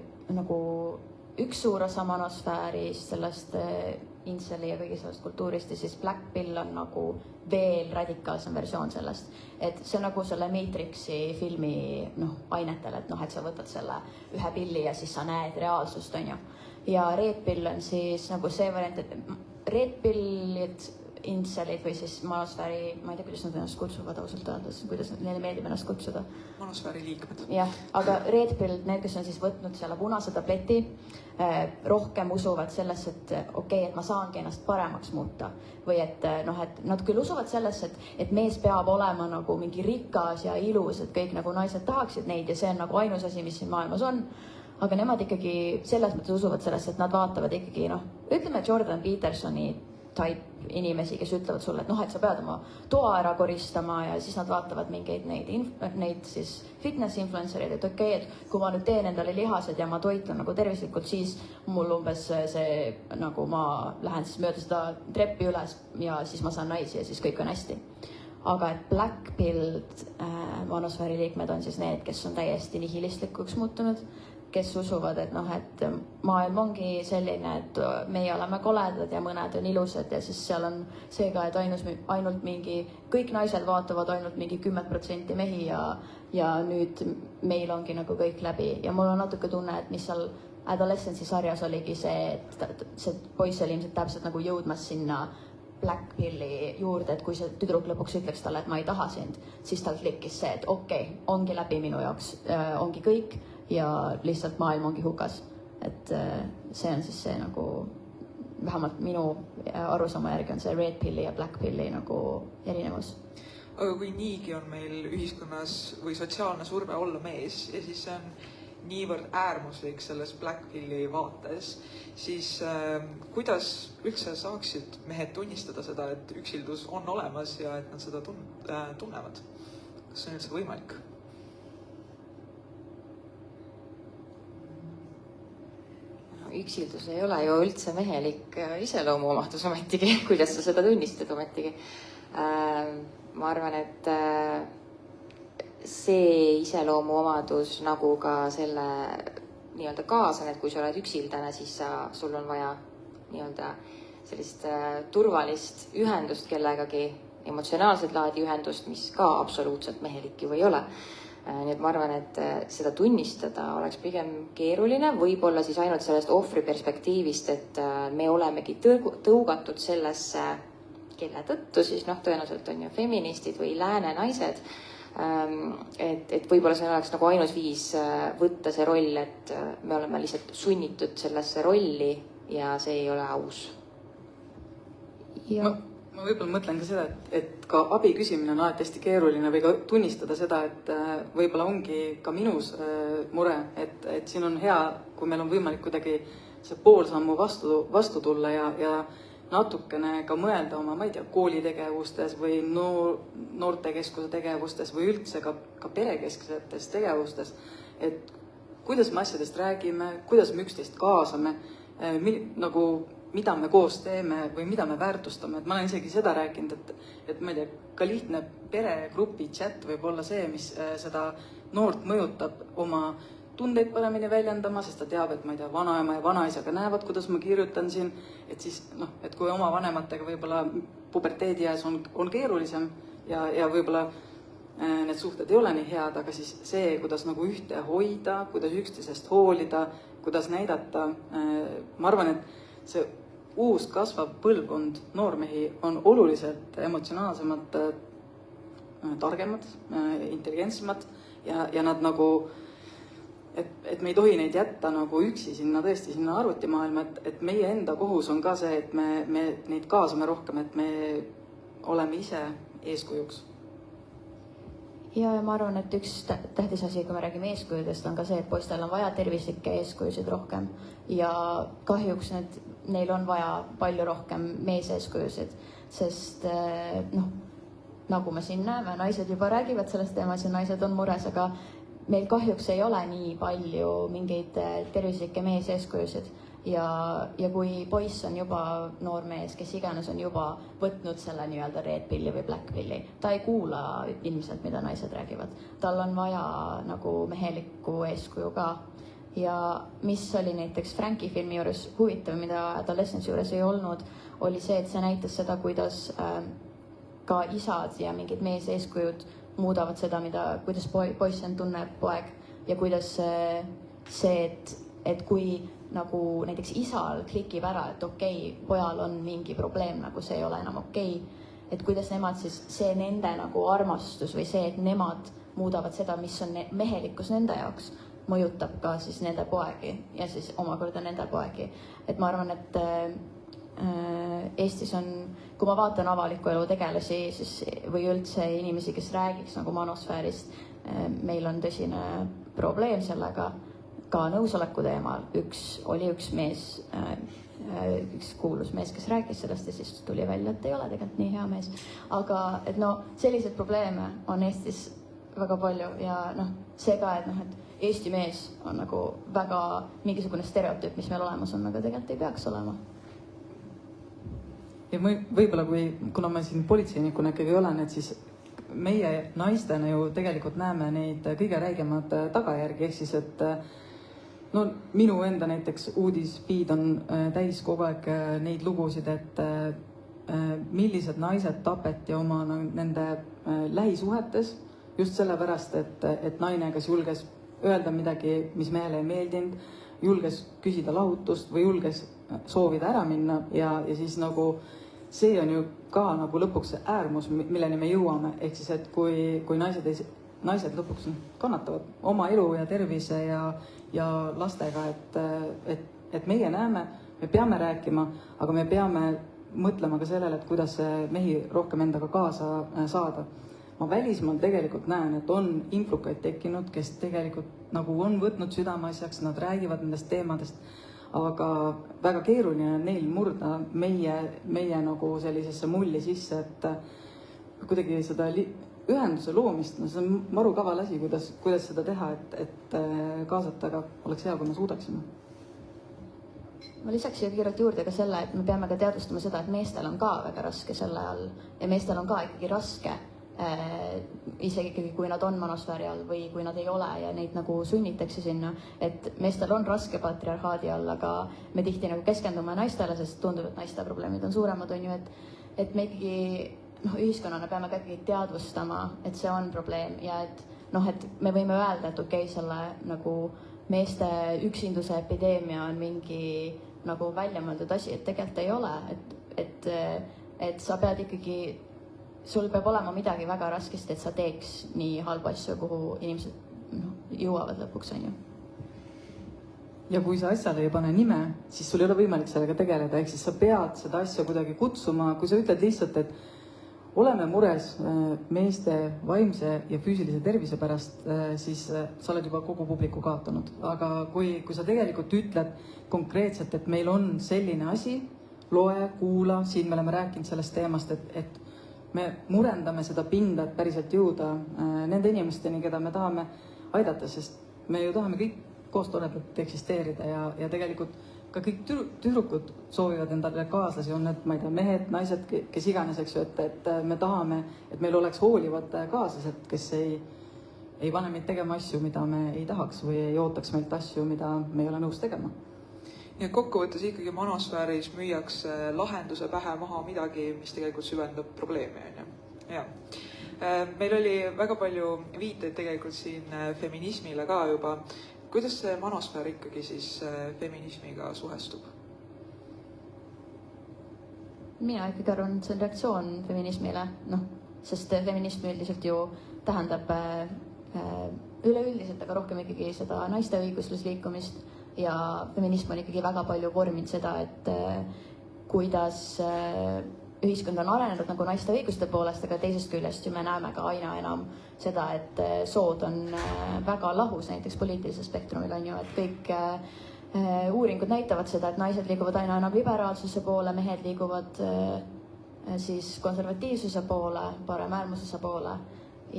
üks suur osa manosfäärist, sellest inceli ja kõigi sellest kultuurist ja siis Black Pill on nagu veel radikaalsem versioon sellest. Et see on nagu selle Matrixi filmi ainetel, et sa võtad selle ühe pilli ja siis sa näed reaalsust, on ju. Ja Red Pill on siis nagu see variant, et Red Pillid, incelid või siis manosfääri, ma ei tea, kuidas nad ennast kutsuvad ausalt öeldes, kuidas neile meeldib ennast kutsuda. Manosfääri liikmed. Jah, aga Red Pill, need, kes on siis võtnud selle punase tableti, rohkem usuvad sellesse, et okei, et ma saangi ennast paremaks muuta. Või et nad küll usuvad sellesse, et mees peab olema nagu mingi rikas ja ilus, et kõik nagu naised tahaksid neid ja see on nagu ainus asi, mis siin maailmas on. Aga nemad ikkagi selles mõttes usuvad sellesse, et nad vaatavad ikkagi, ütleme Jordan Petersoni type inimesi, kes ütlevad sulle, et sa pead oma toa ära koristama ja siis nad vaatavad mingeid neid siis fitness influencereid, et okei, et kui ma nüüd teen endale lihased ja ma toitun nagu tervislikult, siis mul umbes see nagu ma lähen siis mööda seda treppi üles ja siis ma saan naisi ja siis kõik on hästi. Aga et Black Pill manosfääri liikmed on siis need, kes on täiesti nihilistlikuks muutunud, kes usuvad, et maailm ongi selline, et meie oleme koledad ja mõned on ilusad ja siis seal on see ka, et ainult mingi, kõik naised vaatavad ainult mingi 10% mehi ja nüüd meil ongi nagu kõik läbi ja mul on natuke tunne, et mis seal Adolescence'i sarjas oligi see, et see poiss oli ilmselt täpselt nagu jõudmas sinna black pilli juurde, et kui see tüdruk lõpuks ütleks talle, et ma ei taha sind, siis tal klikkis see, et okei, ongi läbi minu jaoks, ongi kõik ja lihtsalt maailm ongi hukas. Et see on siis see nagu, vähemalt minu arusaama järgi on see red pilli ja black pilli nagu erinevus. Aga kui niigi on meil ühiskonnas või sotsiaalne surve olla mees ja siis see on niivõrd äärmuslik selles black pilli vaates, siis kuidas üldse saaksid mehed tunnistada seda, et üksildus on olemas ja et nad seda tunnevad? Kas see on üldse võimalik? Üksildus ei ole ju üldse mehelik iseloomuomadus ometigi, kuidas sa seda tunnistad ometigi. Ma arvan, et see iseloomuomadus nagu ka selle nii-öelda kaasan, et kui sa oled üksildane, siis sul on vaja nii-öelda sellist turvalist ühendust kellegagi, emotsionaalset laadi ühendust, mis ka absoluutselt mehelik ju ei ole. Nii et ma arvan, et seda tunnistada oleks pigem keeruline, võib-olla siis ainult sellest ohvri perspektiivist, et me olemegi tõugatud sellesse, kelle tõttu siis tõenäoliselt on ju feministid või lääne naised, et võib-olla see oleks nagu ainus viis võtta see roll, et me oleme lihtsalt sunnitud sellesse rolli ja see ei ole aus. Ma võib-olla mõtlen ka seda, et ka abi küsimine on alati hästi keeruline või ka tunnistada seda, et võib-olla ongi ka minus mure, et siin on hea, kui meil on võimalik kuidagi see pool sammu vastu tulla ja natukene ka mõelda oma, ma ei tea, koolitegevustes või noortekeskuse tegevustes või üldse ka perekesksetes tegevustes, et kuidas me asjadest räägime, kuidas me üksteist kaasame, nagu mida me koos teeme või mida me väärtustame, et ma olen isegi seda rääkinud, et ma ei tea, ka lihtne peregrupi chat võib olla see, mis seda noort mõjutab oma tundeid paremini väljendama, sest ta teab, et ma ei tea, vanaema ja vanaisaga näevad, kuidas ma kirjutan siin, et siis et kui oma vanematega võib-olla puberteedi ees on keerulisem ja võib-olla need suhted ei ole nii head, aga siis see, kuidas nagu ühte hoida, kuidas üksteisest hoolida, kuidas näidata, ma arvan, et see uus kasvav põlvkond noormehi on oluliselt emotsionaalsemad, targemad, intelligentsemad ja nad nagu, et me ei tohi neid jätta nagu üksi tõesti sinna arvutimaailma, et meie enda kohus on ka see, et me neid kaasame rohkem, et me oleme ise eeskujuks. Ja ma arvan, et üks tähtis asi, kui me räägime eeskujudest, on ka see, et poistel on vaja tervislikke eeskujusid rohkem ja kahjuks neil on vaja palju rohkem meeseeskujusid, sest nagu me siin näeme, naised juba räägivad sellest teemas ja naised on mures, aga meil kahjuks ei ole nii palju mingeid tervislikke meeseeskujusid ja kui poiss on juba noor mees, kes iganes on juba võtnud selle nii-öelda red pilli või black pilli, ta ei kuula ilmselt, mida naised räägivad. Tal on vaja nagu mehelikku eeskuju ka. Ja mis oli näiteks Franki filmi juures huvitav, mida Adolescence juures ei olnud, oli see, et see näitas seda, kuidas ka isad ja mingid meeseeskujud muudavad seda, kuidas poiss end tunneb poeg ja kuidas see, et kui nagu näiteks isal klikib ära, et okei, pojal on mingi probleem, nagu see ei ole enam okei, et kuidas nemad siis, see nende nagu armastus või see, et nemad muudavad seda, mis on mehelikkus nende jaoks, mõjutab ka siis nende poegi ja siis omakorda nende poegi. Et ma arvan, et Eestis on, kui ma vaatan avaliku elu tegelasi siis, või üldse inimesi, kes räägiks nagu manosfäärist, meil on tõsine probleem sellega, ka nõusoleku teemal. Oli üks mees, üks kuulus mees, kes rääkis sellest ja siis tuli välja, et ei ole tegelikult nii hea mees. Aga et selliseid probleeme on Eestis väga palju ja see ka, et Eesti mees on nagu väga mingisugune stereotüüp, mis meil olemas on, aga tegelikult ei peaks olema. Ja võib-olla kuna ma siin politseinikuna ikkagi olen, et siis meie naistena ju tegelikult näeme neid kõige räigemad tagajärgi, ehk siis, et minu enda näiteks uudisfeed on täis kogu aeg neid lugusid, et millised naised tapeti oma nende lähisuhetes just sellepärast, et naine, kes julges öelda midagi, mis mehele ei meeldinud, julges küsida lahutust või julges soovida ära minna ja siis nagu see on ju ka nagu lõpuks see äärmus, milleni me jõuame, ehk siis, et kui naised lõpuks kannatavad oma elu ja tervise ja lastega, et meie näeme, me peame rääkima, aga me peame mõtlema ka sellele, et kuidas mehi rohkem endaga kaasa saada. Ma välismaal tegelikult näen, et on influkaid tekkinud, kes tegelikult nagu on võtnud südameasjaks, nad räägivad nendest teemadest, aga väga keeruline on neil murda meie nagu sellisesse mulli sisse, et kuidagi seda ühenduse loomist, no see on maru kaval asi, kuidas seda teha, et kaasata, aga oleks hea, kui me suudaksime. Ma lisaks siia kiirelt juurde ka selle, et me peame ka teadvustama seda, et meestel on ka väga raske selle all ja meestel on ka ikkagi raske isegi ikkagi, kui nad on manosfääri all või kui nad ei ole ja neid nagu sunnitakse sinna, et meestel on raske patriarhaadi all, aga me tihti nagu keskendume naistele, sest tundub, et naiste probleemid on suuremad, on ju, et me ikkagi ühiskonnana peame ka ikkagi teadvustama, et see on probleem ja et me võime öelda, et okei, selle nagu meeste üksinduse epideemia on mingi nagu väljamõeldud asi, et tegelikult ei ole, et sa pead ikkagi sul peab olema midagi väga raskesti, et sa teeks nii halba asju, kuhu inimesed jõuavad lõpuks, on ju. Ja kui sa asjale ei pane nime, siis sul ei ole võimalik sellega tegeleda, ehk siis sa pead seda asja kuidagi kutsuma, kui sa ütled lihtsalt, et oleme mures meeste vaimse ja füüsilise tervise pärast, siis sa oled juba kogu publiku kaotanud. Aga kui sa tegelikult ütled konkreetselt, et meil on selline asi, loe, kuula, siin me oleme rääkinud sellest teemast, et me murendame seda pinda, et päriselt jõuda nende inimesteni, keda me tahame aidata, sest me ju tahame kõik koos toredalt eksisteerida ja tegelikult ka kõik tüdrukud soovivad endale kaaslasi, on need, ma ei tea, mehed, naised, kes iganes, eks ju, et me tahame, et meil oleks hoolivad kaaslased, kes ei pane meid tegema asju, mida me ei tahaks või ei ootaks meilt asju, mida me ei ole nõus tegema. Ja kokkuvõttes ikkagi manosfääris müüakse lahenduse pähe maha midagi, mis tegelikult süvendab probleemi. Ja. Meil oli väga palju viiteid tegelikult siin feminismile ka juba. Kuidas see manosfäär ikkagi siis feminismiga suhestub? Mina ikkagi arvan, et see on reaktsioon feminismile, sest feminism üldiselt ju tähendab üleüldiselt, aga rohkem ikkagi seda naiste õiguslusliikumist. Ja feminism on ikkagi väga palju vorminud seda, et kuidas ühiskond on arenenud nagu naiste õiguste poolest, aga teisest küljest ju me näeme ka aina enam seda, et sood on väga lahus, näiteks poliitilisel spektrumil on ju, et kõik uuringud näitavad seda, et naised liiguvad aina enam liberaalsuse poole, mehed liiguvad siis konservatiivsuse poole, paremäärmusluse poole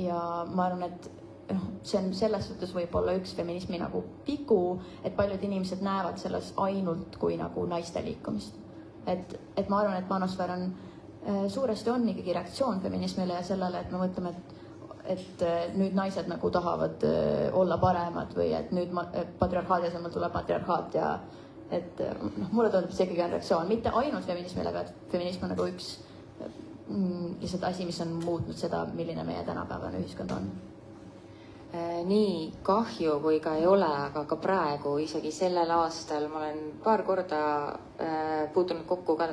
ja ma arvan, et see on selles suhtes võib-olla üks feminismi nagu vigu, et paljud inimesed näevad selles ainult kui nagu naiste liikumist. Et ma arvan, et manosfäär on suuresti on ikkagi reaktsioon feminismile ja sellele, et me mõtleme, et nüüd naised nagu tahavad olla paremad või et nüüd patriarhaadi asemel tuleb patriarhaat ja et mulle tundub, see ikkagi on reaktsioon, mitte ainult feminismile, aga feminism on nagu üks lihtsalt asi, mis on muutnud seda, milline meie tänapäevane ühiskond on. Nii kahju kui ka ei ole, aga ka praegu, isegi sellel aastal ma olen paar korda puutunud kokku ka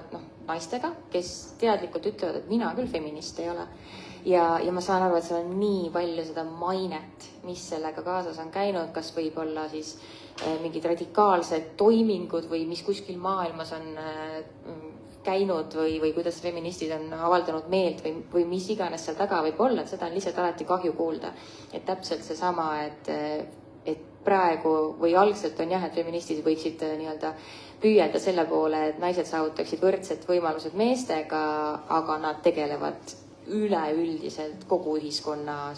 naistega, kes teadlikult ütlevad, et mina küll feminist ei ole. Ja ma saan aru, et seal on nii palju seda mainet, mis sellega kaasas on käinud, kas võib olla siis mingid radikaalsed toimingud või mis kuskil maailmas on käinud või kuidas feministid on avaldanud meelt või mis iganes seal taga võib olla, et seda on lihtsalt alati kahju kuulda. Et täpselt seesama, et praegu või algselt on jah, et feministid võiksid nii-öelda püüelda selle poole, et naised saavutaksid võrdsed võimalused meestega, aga nad tegelevad üleüldiselt kogu ühiskonna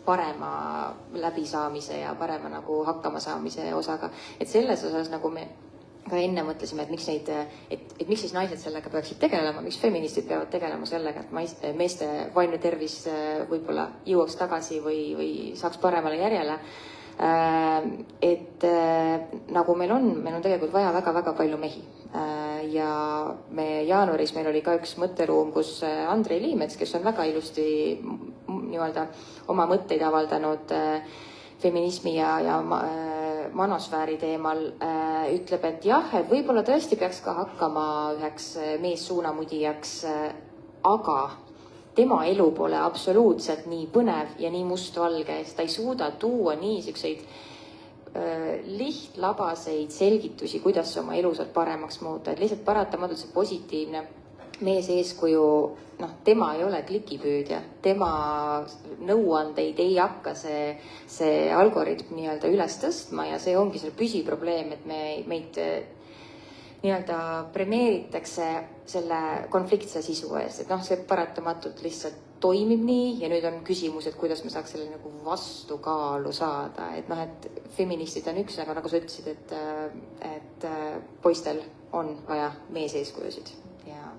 parema läbisaamise ja parema nagu hakkamasaamise osaga. Et selles osas nagu me ka enne mõtlesime, et miks siis naised sellega peaksid tegelema, miks feministid peavad tegelema sellega, et meeste vaimne tervis võib-olla jõuaks tagasi või saaks paremale järjele. Et nagu meil on tegelikult vaja väga-väga palju mehi. Ja jaanuaris meil oli ka üks mõtteruum, kus Andrei Liimets, kes on väga ilusti nii-öelda oma mõtteid avaldanud feminismi ja manosfääri teemal ütleb, et jah, et võib-olla tõesti peaks ka hakkama üheks meessuunamudijaks, aga tema elu pole absoluutselt nii põnev ja nii mustvalge, sest ta ei suuda tuua niisuguseid lihtlabaseid selgitusi, kuidas oma elu saab paremaks muuta, et lihtsalt paratamatult see positiivne mees eeskuju, tema ei ole klikipüüdja, tema nõuandeid ei hakka see algoritm nii-öelda üles tõstma ja see ongi selle püsiprobleem, et meid nii-öelda premeeritakse selle konfliktse sisu eest, et see paratamatult lihtsalt toimib nii ja nüüd on küsimus, et kuidas me saaks selle nagu vastukaalu saada, et feministid on üks, aga nagu sa ütlesid, et poistel on vaja meeseeskujusid ja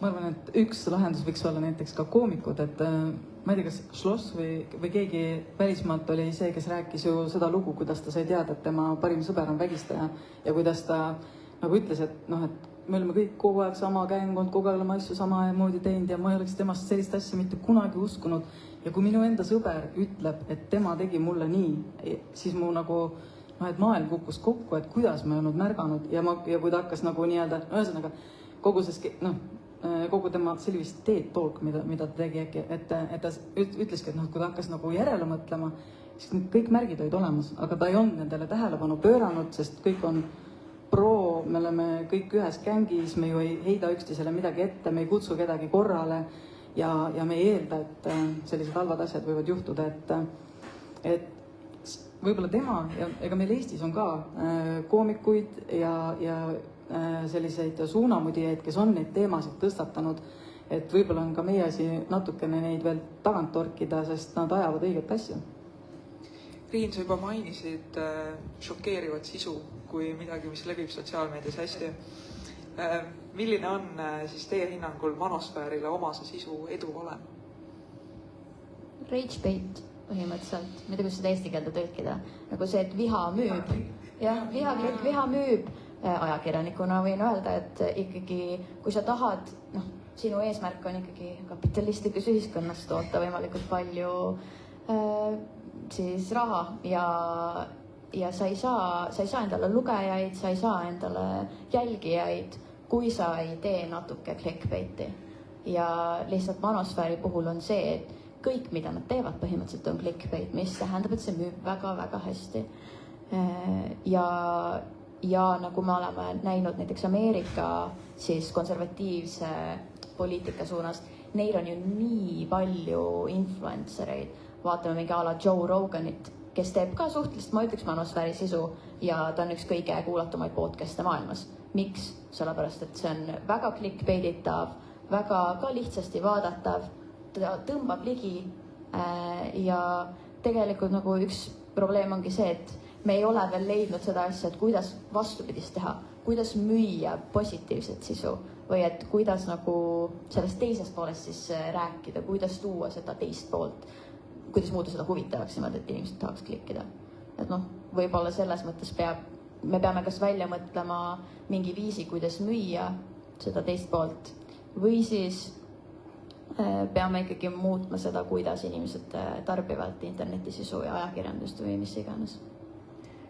ma arvan, et üks lahendus võiks olla näiteks ka koomikud, et ma ei tea, kas Schloss või keegi välismaalt oli see, kes rääkis ju seda lugu, kuidas ta sai teada, et tema parim sõber on vägistaja ja kuidas ta nagu ütles, et me oleme kõik kogu aeg sama gäng olnud, kogu aeg oleme asju samamoodi teinud ja ma ei oleks temast sellist asja mitte kunagi uskunud. Ja kui minu enda sõber ütleb, et tema tegi mulle nii, siis mu nagu, et maailm kukkus kokku, et kuidas ma ei olnud märganud ja kui ta hakkas nagu nii-öelda, ühesõnaga kogu tema, see oli vist TED Talk, mida ta tegi äkki, et ta ütleski, et kui ta hakkas nagu järele mõtlema, siis kõik märgid olid olemas, aga ta ei olnud nendele tähelepanu pööranud, sest kõik on me oleme kõik ühes gängis, me ju ei heida üksteisele midagi ette, me ei kutsu kedagi korrale ja me ei eelda, et sellised halvad asjad võivad juhtuda, et võib-olla tema ja ega meil Eestis on ka koomikuid ja selliseid suunamudijaid, kes on neid teemasid tõstatanud, et võib-olla on ka meie asi natukene neid veel tagant torkida, sest nad ajavad õiget asja. Riin, sa juba mainisid šokeerivat sisu kui midagi, mis levib sotsiaalmeedias hästi. Milline on siis teie hinnangul manosfäärile omase sisu edu valem? Rage bait põhimõtteliselt, mida kuidas seda eesti keelde tõlkida, nagu see, et viha müüb. Jah, viha müüb. Ajakirjanikuna võin öelda, et ikkagi, kui sa tahad, sinu eesmärk on ikkagi kapitalistlikus ühiskonnas toota võimalikult palju siis raha ja sa ei saa endale lugejaid, sa ei saa endale jälgijaid, kui sa ei tee natuke clickbaiti. Ja lihtsalt manosfääri puhul on see, et kõik, mida nad teevad, põhimõtteliselt on clickbait, mis tähendab, et see müüb väga-väga hästi. Ja nagu me oleme näinud näiteks Ameerika siis konservatiivse poliitika suunast, neil on ju nii palju influencereid. Vaatame mingi ala Joe Roganit, kes teeb ka suhteliselt, ma ütleks, manosfääri sisu ja ta on üks kõige kuulatumaid podcast'e maailmas. Miks? Sellepärast, et see on väga clickbaititav, väga ka lihtsasti vaadatav, ta tõmbab ligi ja tegelikult nagu üks probleem ongi see, et me ei ole veel leidnud seda asja, et kuidas vastupidist teha, kuidas müüa positiivset sisu või et kuidas nagu sellest teisest poolest siis rääkida, kuidas tuua seda teist poolt, kuidas muuta seda huvitavaks niimoodi, et inimesed tahaks klikkida. Et võib-olla selles mõttes me peame kas välja mõtlema mingi viisi, kuidas müüa seda teist poolt või siis peame ikkagi muutma seda, kuidas inimesed tarbivad internetisisu ja ajakirjandust või mis iganes.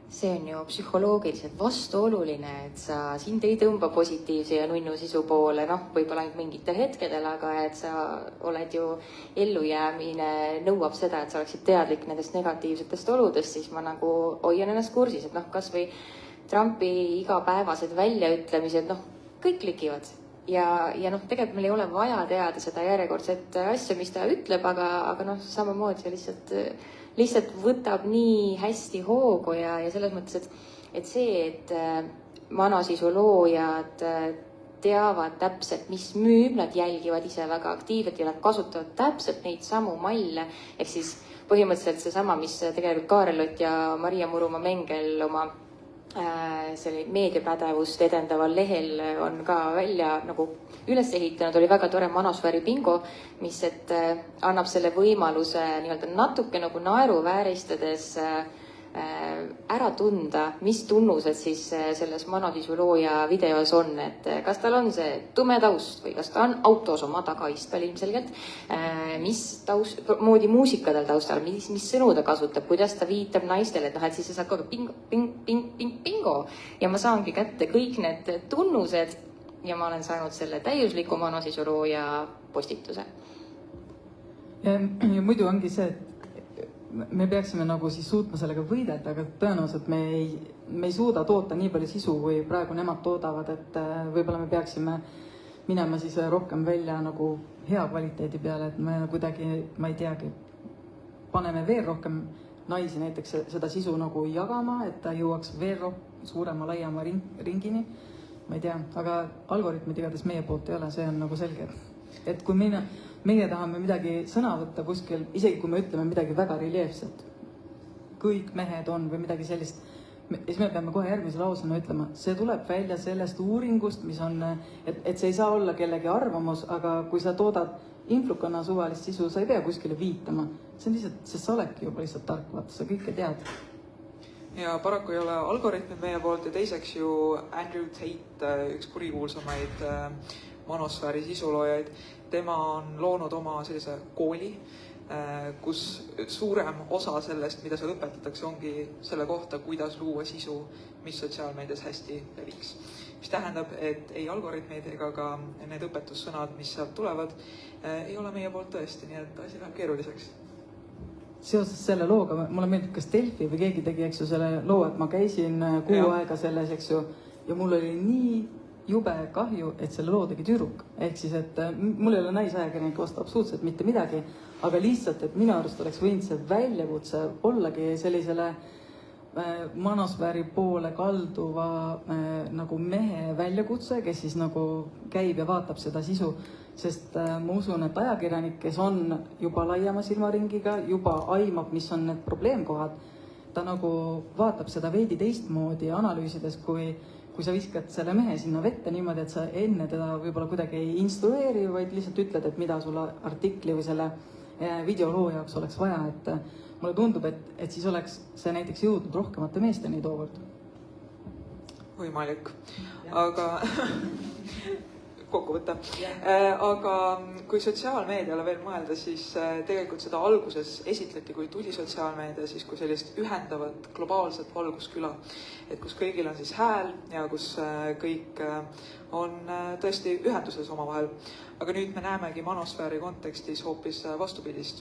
See on ju psühholoogiliselt vastuoluline, et sind ei tõmba positiivse ja nunnu sisu poole, võib-olla ainult mingitel hetkedel, aga et sa oled ju ellujäämine nõuab seda, et sa oleksid teadlik nendest negatiivsetest oludest, siis ma nagu hoian ennast kursis, et kas või Trumpi igapäevased väljaütlemised, kõik klikivad. Ja tegelikult meil ei ole vaja teada seda järjekordset asja, mis ta ütleb, aga samamoodi see lihtsalt võtab nii hästi hoogu ja selles mõttes, et see, et manosisu loojad teavad täpselt, mis müüb, nad jälgivad ise väga aktiivselt ja nad kasutavad täpselt neid samu malle, ehk siis põhimõtteliselt seesama, mis tegelikult Kaarel-Ott ja Maria Murumaa-Mengel oma selle meediapädevust edendaval lehel on ka välja nagu üles ehitanud, oli väga tore manosfääri bingo, mis annab selle võimaluse nii-öelda natuke nagu naeruvääristades ära tunda, mis tunnused siis selles monosisulooja videos on, et kas tal on see tume taust või kas ta on autos oma tagaistmel ilmselgelt, mis moodi muusika tal taustal, mis sõnu ta kasutab, kuidas ta viitab naistele, et siis sa saad kogu bingo ja ma saangi kätte kõik need tunnused ja ma olen saanud selle täiusliku monosisulooja postituse. Ja muidu ongi see, et me peaksime nagu siis suutma sellega võidelda, aga tõenäoliselt me ei suuda toota nii palju sisu, kui praegu nemad toodavad, et võib-olla me peaksime minema siis rohkem välja nagu hea kvaliteedi peale, et me kuidagi, ma ei teagi, paneme veel rohkem naisi näiteks seda sisu nagu jagama, et ta jõuaks veel suurema, laiema ringini. Ma ei tea, aga algoritmid igatahes meie poolt ei ole, see on nagu selge. Et kui meie tahame midagi sõna võtta kuskil, isegi kui me ütleme midagi väga reljeefset, kõik mehed on või midagi sellist, siis me peame kohe järgmise lausena ütlema, see tuleb välja sellest uuringust, mis on, et see ei saa olla kellegi arvamus, aga kui sa toodad influkana suvalist sisu, sa ei pea kuskile viitama. See on lihtsalt, sest sa oledki juba lihtsalt tark, vaata, sa kõike tead. Ja paraku ei ole algoritmid meie poolt ja teiseks ju Andrew Tate, üks kurikuulsamaid monosfääri sisuloojaid, tema on loonud oma sellise kooli, kus suurem osa sellest, mida seal õpetatakse, ongi selle kohta, kuidas luua sisu, mis sotsiaalmeedias hästi leviks. Mis tähendab, et ei algoritmid ega ka need õpetussõnad, mis sealt tulevad, ei ole meie poolt tõesti, nii et asi läheb keeruliseks. Seoses selle looga, mulle meeldib, kas Delfi või keegi tegi, eks ju, selle loo, et ma käisin kuu aega selles, eks ju, ja mul oli nii jube kahju, et selle loo tegi tüdruk. Ehk siis, et mul ei ole naisajakirjanike vastu absoluutselt mitte midagi, aga lihtsalt, et minu arust oleks võinud see väljakutse ollagi sellisele monosfääri poole kalduva nagu mehe väljakutse, kes siis nagu käib ja vaatab seda sisu, sest ma usun, et ajakirjanik, kes on juba laiema silmaringiga, juba aimab, mis on need probleemkohad, ta nagu vaatab seda veidi teistmoodi analüüsides, kui sa viskad selle mehe sinna vette niimoodi, et sa enne teda võib-olla kuidagi ei instrueeri, vaid lihtsalt ütled, et mida sulle artikli või selle videoloo jaoks oleks vaja, et mulle tundub, et siis oleks see näiteks jõudnud rohkemate meesteni tookord. Võimalik, aga kokkuvõte. Aga kui sotsiaalmeediale veel mõelda, siis tegelikult seda alguses esitleti, kui tuli sotsiaalmeedia, siis kui sellist ühendavat globaalset valgusküla, et kus kõigil on siis hääl ja kus kõik on tõesti ühenduses omavahel. Aga nüüd me näemegi monosfääri kontekstis hoopis vastupidist,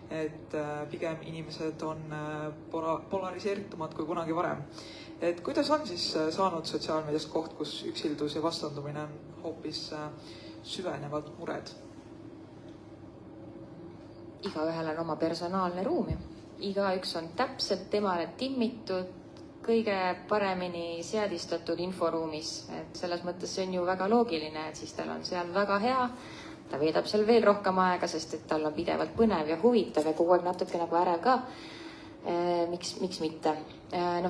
et pigem inimesed on polariseeritumad kui kunagi varem. Et kuidas on siis saanud sotsiaalmeediast koht, kus üksildus ja vastandumine on hoopis süvenevad mured? Igaühel on oma personaalne ruum. Igaüks on täpselt temale timmitud, kõige paremini seadistatud inforuumis. Et selles mõttes see on ju väga loogiline, et siis tal on seal väga hea. Ta veedab seal veel rohkem aega, sest et tal on pidevalt põnev ja huvitav ja kogu aeg natuke nagu ärev ka. Miks mitte?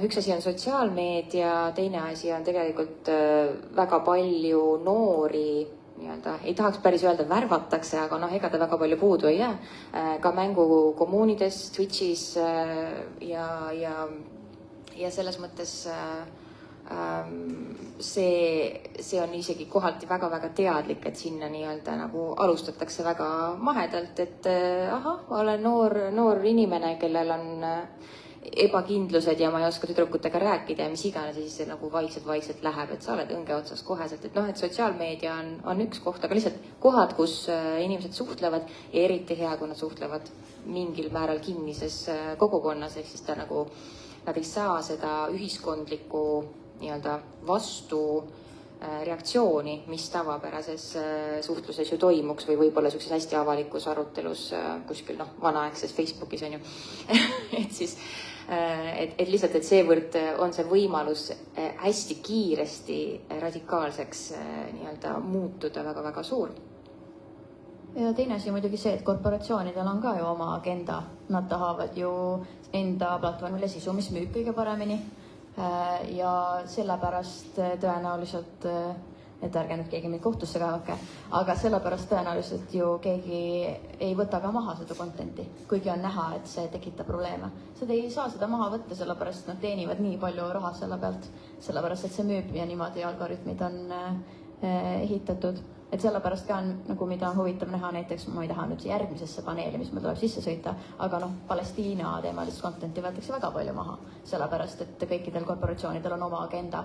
Üks asi on sotsiaalmeedia, teine asi on tegelikult väga palju noori, ei tahaks päris öelda värvatakse, aga ega ta väga palju puudu ei jää. Ka mängukommuunides, Twitchis ja selles mõttes see on isegi kohati väga-väga teadlik, et sinna nii-öelda nagu alustatakse väga mahedalt, et olen noor inimene, kellel on ebakindlused ja ma ei oska tüdrukutega rääkida ja mis iganes, ja siis see nagu vaikselt läheb, et sa oled õnge otsas koheselt, et et sotsiaalmeedia on üks koht, aga lihtsalt kohad, kus inimesed suhtlevad ja eriti hea, kui nad suhtlevad mingil määral kinnises kogukonnas, ehk siis nad ei saa seda ühiskondlikku nii-öelda vastu reaktsiooni, mis tavapärases suhtluses ju toimuks või võib-olla sellises hästi avalikus arutelus kuskil vanaaegses Facebookis on ju. et siis, et lihtsalt, et seevõrd on see võimalus hästi kiiresti radikaalseks nii-öelda muutuda väga-väga suur. Ja teine asi muidugi see, et korporatsioonidel on ka ju oma agenda. Nad tahavad ju enda platvormile sisu, mis müüb kõige paremini. Ja sellepärast tõenäoliselt et ärge nüüd keegi mind kohtusse kaevake, aga sellepärast tõenäoliselt ju keegi ei võta ka maha seda content'i, kuigi on näha, et see tekitab probleeme. Seda ei saa seda maha võtta, sellepärast nad teenivad nii palju raha selle pealt, sellepärast et see müüb ja niimoodi algoritmid on ehitatud. Et sellepärast ka on, nagu mida on huvitav näha, näiteks ma ei taha nüüd järgmisesse paneeli, mis meil tuleb sisse sõita, aga Palestiina teemalist content'i võetakse väga palju maha, sellepärast et kõikidel korporatsioonidel on oma agenda,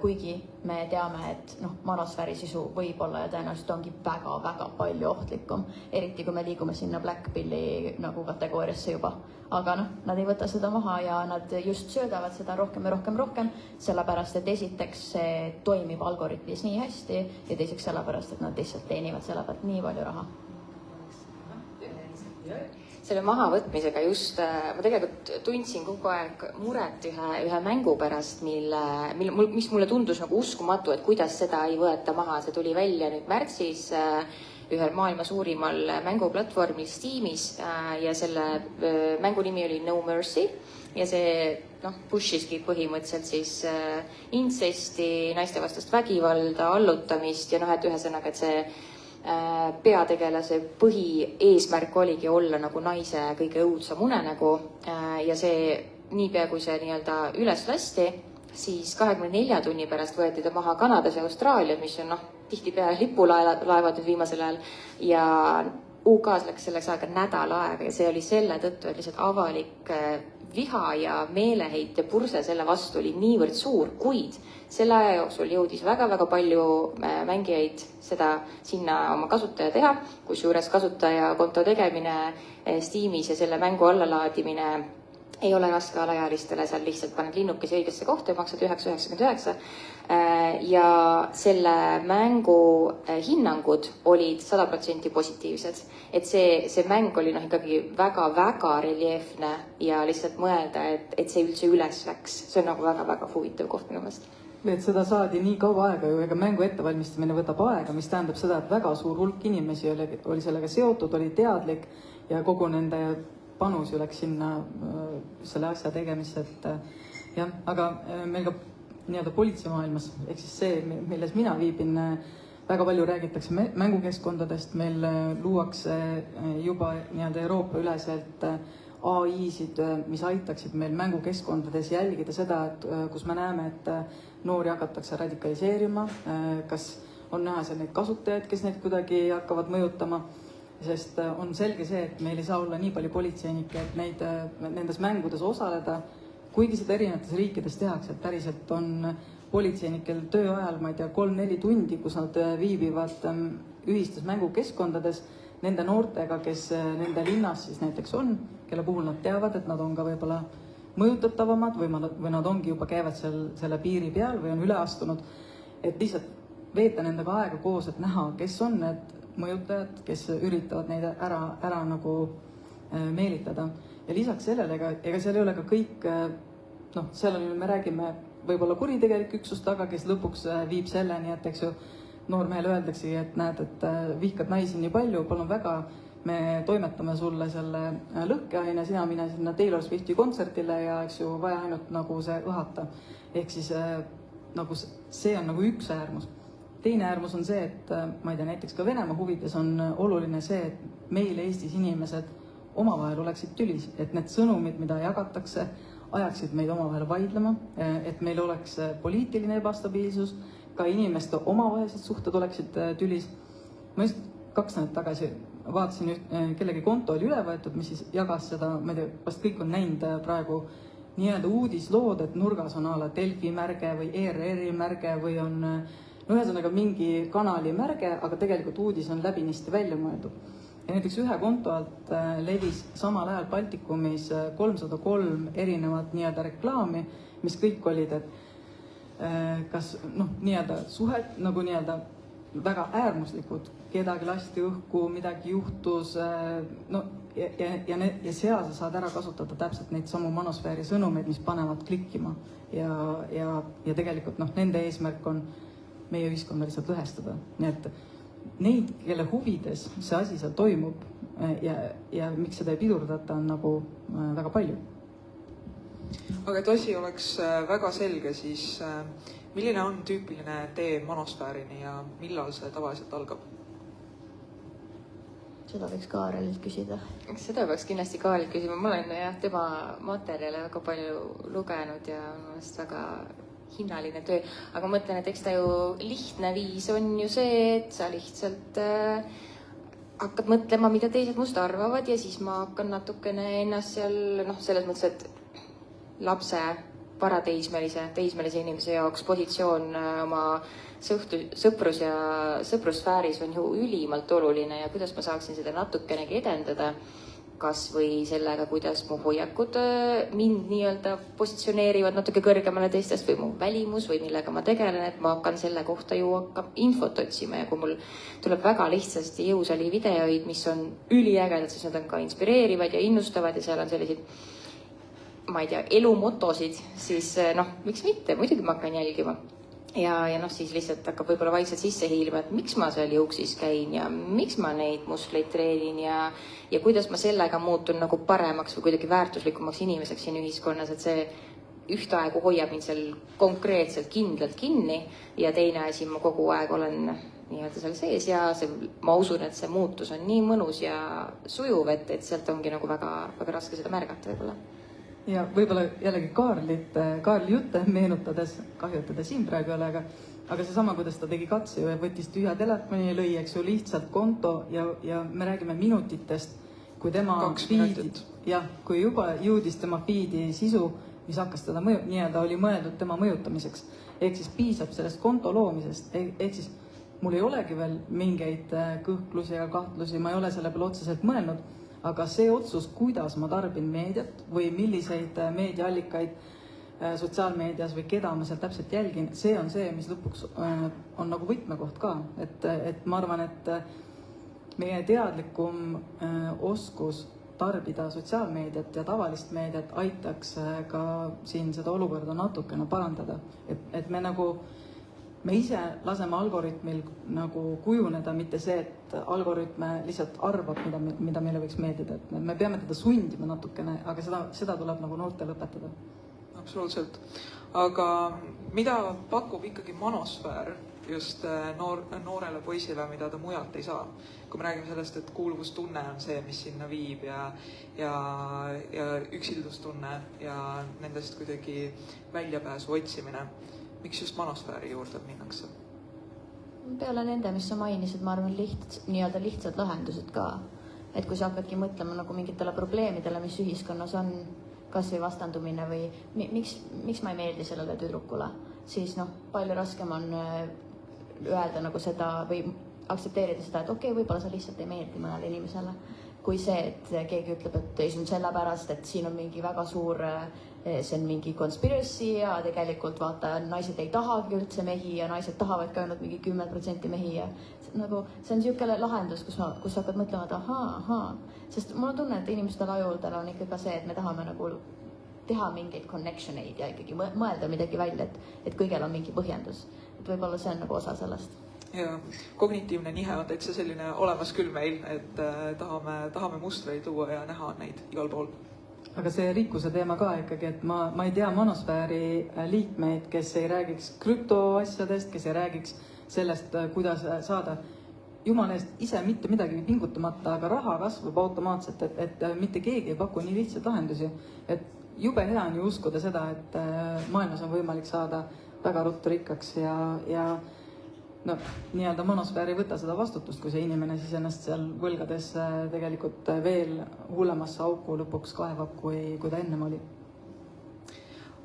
kuigi me teame, et manosfääri sisu võib olla ja tõenäoliselt ongi väga-väga palju ohtlikum, eriti kui me liigume sinna Black Pilli nagu kategooriasse juba. Aga nad ei võta seda maha ja nad just söödavad seda rohkem ja rohkem, sellepärast et esiteks see toimib algoritmis nii hästi ja teiseks sellepärast, et nad lihtsalt teenivad selle pealt nii palju raha. Selle mahavõtmisega just, ma tegelikult tundsin kogu aeg muret ühe mängu pärast, mis mulle tundus nagu uskumatu, et kuidas seda ei võeta maha. See tuli välja nüüd märtsis ühel maailma suurimal mänguplatvormil Steamis ja selle mängu nimi oli No Mercy ja see pushiski põhimõtteliselt siis incesti, naistevastast vägivalda, allutamist ja et ühesõnaga, et see peategelase põhieesmärk oligi olla nagu naise kõige õudsam unenägu ja see niipea, kui see nii-öelda üles lasti, siis 24 tunni pärast võeti ta maha Kanadas ja Austraalias, mis on tihtipeale lipulaevad nüüd viimasel ajal ja UK-s läks selleks aega nädal aega ja see oli selle tõttu, et lihtsalt avalik viha ja meeleheit ja purse selle vastu oli niivõrd suur, kuid selle aja jooksul jõudis väga-väga palju mängijaid seda sinna oma kasutaja teha, kusjuures kasutajakonto tegemine Steamis ja selle mängu allalaadimine ei ole raske alaealistele, seal lihtsalt paned linnukesi õigesse kohta ja maksad 9,99 ja selle mängu hinnangud olid 100% positiivsed. Et see mäng oli ikkagi väga-väga reljeefne ja lihtsalt mõelda, et see üldse üles läks. See on nagu väga-väga huvitav koht minu meelest. Et seda saadi nii kaua aega ju, ega mängu ettevalmistamine võtab aega, mis tähendab seda, et väga suur hulk inimesi oli sellega seotud, oli teadlik ja kogu nende panus ju läks sinna selle asja tegemisse, et jah, aga meil ka nii-öelda politseimaailmas, ehk siis see, milles mina viibin, väga palju räägitakse mängukeskkondadest, meil luuakse juba nii-öelda Euroopa üleselt AI-sid, mis aitaksid meil mängukeskkondades jälgida seda, et kus me näeme, et noori hakatakse radikaliseerima, kas on näha seal neid kasutajaid, kes neid kuidagi hakkavad mõjutama, sest on selge see, et meil ei saa olla nii palju politseinikke, et nendes mängudes osaleda, kuigi seda erinevates riikides tehakse, et päriselt on politseinikel tööajal, ma ei tea, 3-4 tundi, kus nad viibivad ühistes mängukeskkondades nende noortega, kes nende linnas siis näiteks on, kelle puhul nad teavad, et nad on ka võib-olla mõjutatavamad või nad ongi juba käivad selle piiri peal või on üle astunud, et lihtsalt veeta nendega aega koos, et näha, kes on need mõjutajad, kes üritavad neid ära nagu meelitada. Ja lisaks sellele, ega seal ei ole ka kõik, seal on, me räägime võib-olla kuritegelik üksus taga, kes lõpuks viib selleni, et eks ju, noormehele öeldaksegi, et näed, et vihkad naisi nii palju, palun väga, me toimetame sulle selle lõhkeaine, sina mine sinna Taylor Swifti kontserdile ja eks ju vaja ainult nagu see õhata. Ehk siis nagu see on nagu üks äärmus. Teine äärmus on see, et ma ei tea, näiteks ka Venemaa huvides on oluline see, et meil Eestis inimesed omavahel oleksid tülis, et need sõnumid, mida jagatakse, ajaksid meid omavahel vaidlema, et meil oleks poliitiline ebastabiilsus, ka inimeste omavahelised suhted oleksid tülis. Ma just 2 nädalat tagasi vaatasin, kellegi konto oli üle võetud, mis siis jagas seda, ma ei tea, vast kõik on näinud praegu nii-öelda uudislood, et nurgas on ala Delfi märge või ERR-i märge või on ühesõnaga mingi kanali märge, aga tegelikult uudis on läbinisti välja mõeldud. Ja näiteks ühe konto alt levis samal ajal Baltikumis 303 erinevat nii-öelda reklaami, mis kõik olid, et kas nii-öelda suhet nagu nii-öelda väga äärmuslikud, kedagi lasti õhku, midagi juhtus, ja seal sa saad ära kasutada täpselt neid samu manosfääri sõnumeid, mis panevad klikkima ja tegelikult nende eesmärk on meie ühiskonda lihtsalt lõhestada. Nii et neid, kelle huvides see asi seal toimub ja miks seda ei pidurdata, on nagu väga palju. Aga et asi oleks väga selge, siis milline on tüüpiline tee manosfäärini ja millal see tavaliselt algab? Seda võiks Kaarelilt küsida. Seda peaks kindlasti Kaarelilt küsima. Ma olen jah tema materjale väga palju lugenud ja mõnest väga hinnaline töö. Aga mõtlen, et eks ta ju lihtne viis on ju see, et sa lihtsalt hakkad mõtlema, mida teised must arvavad ja siis ma hakkan natukene ennast seal, selles mõttes, et lapse teismelise inimese jaoks positsioon oma sõprus- ja sõprussfääris on ju ülimalt oluline ja kuidas ma saaksin seda natukenegi edendada, kas või sellega, kuidas mu hoiakud mind nii-öelda positsioneerivad natuke kõrgemale teistest või mu välimus või millega ma tegelen, et ma hakkan selle kohta ju infot otsima ja kui mul tuleb väga lihtsasti jõusaali videoid, mis on üliägedad, siis nad on ka inspireerivad ja innustavad ja seal on selliseid ma ei tea, elumotosid, siis miks mitte, muidugi ma hakkan jälgima. Ja siis lihtsalt hakkab võib-olla vaikselt sisse hiilima, et miks ma seal jõuksis käin ja miks ma neid muskleid treenin ja kuidas ma sellega muutun nagu paremaks või kuidagi väärtuslikumaks inimeseks siin ühiskonnas, et see ühtaegu hoiab mind seal konkreetselt kindlalt kinni ja teine asi, ma kogu aeg olen nii-öelda seal sees ja ma usun, et see muutus on nii mõnus ja sujuv, et sealt ongi nagu väga, väga raske seda märgata võib-olla. Ja võib-olla jällegi Kaarli jutte meenutades, kahju, et teda siin praegu ei ole, aga seesama, kuidas ta tegi katse ja võttis tühja telefoni ja lõi, eks ju, lihtsalt konto ja me räägime minutitest, kui tema 2 minutit. Jah, kui juba jõudis tema feedi sisu, mis hakkas teda nii-öelda oli mõeldud tema mõjutamiseks. Ehk siis piisab sellest konto loomisest, ehk siis mul ei olegi veel mingeid kõhklusi ja kahtlusi, ma ei ole selle peale otseselt mõelnud, aga see otsus, kuidas ma tarbin meediat või milliseid meediaallikaid sotsiaalmeedias või keda ma seal täpselt jälgin, see on see, mis lõpuks on nagu võtmekoht ka. Et ma arvan, et meie teadlikum oskus tarbida sotsiaalmeediat ja tavalist meediat aitaks ka siin seda olukorda natukene parandada. Et me ise laseme algoritmil nagu kujuneda, mitte see, et algoritme lihtsalt arvab, mida meile võiks meeldida. Et me peame teda sundima natukene, aga seda tuleb nagu noortele õpetada. Absoluutselt. Aga mida pakub ikkagi manosfäär just noorele poisile, mida ta mujalt ei saa? Kui me räägime sellest, et kuuluvustunne on see, mis sinna viib ja üksildustunne ja nendest kuidagi väljapääsu otsimine. Miks just manosfääri juurde minnakse? Peale nende, mis sa mainisid, ma arvan, nii-öelda lihtsad lahendused ka. Et kui sa hakkadki mõtlema nagu mingitele probleemidele, mis ühiskonnas on, kas või vastandumine või miks ma ei meeldi sellele tüdrukule, siis palju raskem on öelda nagu seda või aktsepteerida seda, et okei, võib-olla sa lihtsalt ei meeldi mõnele inimesele. Kui see, et keegi ütleb, et ei, see on sellepärast, et siin on mingi väga suur, see on mingi conspiracy ja tegelikult vaata, naised ei tahagi üldse mehi ja naised tahavad ka ainult mingi 10% mehi ja see on niisugune lahendus, kus hakkad mõtlema, et ahaa, sest mul on tunne, et inimestel ajuldel on ikka ka see, et me tahame nagu teha mingeid connection eid ja ikkagi mõelda midagi välja, et kõigel on mingi põhjendus. Et võib-olla see on nagu osa sellest. Ja kognitiivne nihe on täitsa selline olemas küll meil, et tahame mustreid luua ja näha neid igal pool. Aga see rikkuse teema ka ikkagi, et ma ei tea manosfääri liikmeid, kes ei räägiks krüptoasjadest, kes ei räägiks sellest, kuidas saada jumala eest ise mitte midagi pingutamata, aga raha kasvab automaatselt, et mitte keegi ei paku nii lihtsalt lahendusi. Et jube hea on ju uskuda seda, et maailmas on võimalik saada väga ruttu rikkaks ja nii-öelda manosfäär ei võta seda vastutust, kui see inimene siis ennast seal võlgades tegelikult veel hullemasse auku lõpuks kaevab, kui ta ennem oli.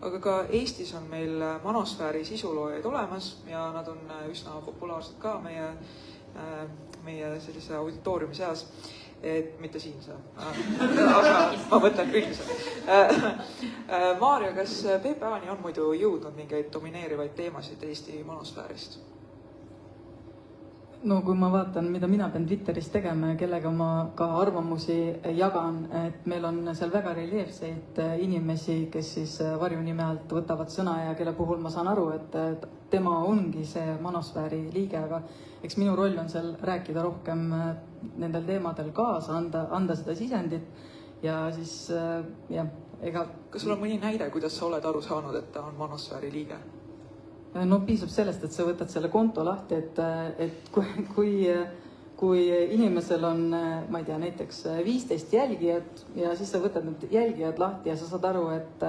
Aga ka Eestis on meil manosfääri sisuloojaid olemas ja nad on üsna populaarsed ka meie sellise auditooriumi seas, et mitte siin see, aga ma mõtlen üldiselt. Maarja, kas PPA-ni on muidu jõudnud mingeid domineerivaid teemasid Eesti manosfäärist? No kui ma vaatan, mida mina pean Twitteris tegema ja kellega ma ka arvamusi jagan, et meil on seal väga reljeefseid inimesi, kes siis varjunime alt võtavad sõna ja kelle puhul ma saan aru, et tema ongi see manosfääri liige, aga eks minu roll on seal rääkida rohkem nendel teemadel kaasa, anda seda sisendit ja siis ega... Kas sul on mõni näide, kuidas sa oled aru saanud, et ta on manosfääri liige? no piisab sellest, et sa võtad selle konto lahti, et kui inimesel on, ma ei tea, näiteks 15 jälgijat ja siis sa võtad need jälgijad lahti ja sa saad aru, et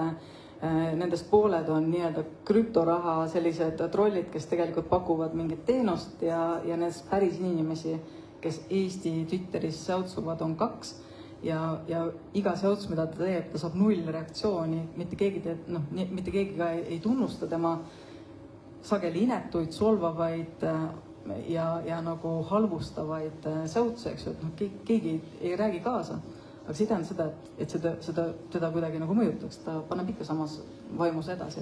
nendest pooled on nii-öelda krüptoraha sellised trollid, kes tegelikult pakuvad mingit teenust ja nendest päris inimesi, kes Eesti Twitteris säutsuvad, on 2 ja iga säuts, mida ta teeb, ta saab 0 reaktsiooni, mitte keegi ka ei tunnusta tema sageli inetuid, solvavaid ja nagu halvustavaid säutse, eks ju, et keegi ei räägi kaasa. Aga see ei tähenda seda, et teda kuidagi nagu mõjutaks, ta paneb ikka samas vaimus edasi.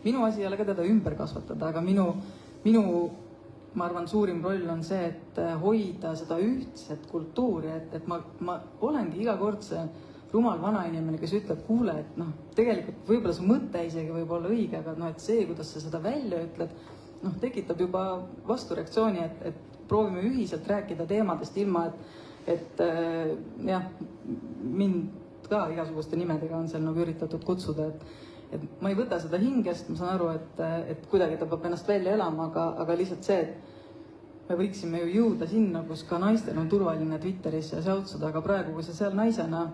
Minu asi ei ole ka teda ümber kasvatada, aga minu, ma arvan, suurim roll on see, et hoida seda ühtset kultuuri, et ma olengi iga kord see rumal vanainimene, kes ütleb, kuule, et tegelikult võib-olla see mõte isegi võib olla õige, aga et see, kuidas sa seda välja ütled, tekitab juba vastureaktsiooni, et proovime ühiselt rääkida teemadest ilma, et jah, mind ka igasuguste nimedega on seal nagu üritatud kutsuda, et ma ei võta seda hingest, ma saan aru, et kuidagi ta peab ennast välja elama, aga lihtsalt see, et me võiksime ju jõuda sinna, kus ka naistel on turvaline Twitteris ja säutsuda, aga praegu, kui sa seal naisena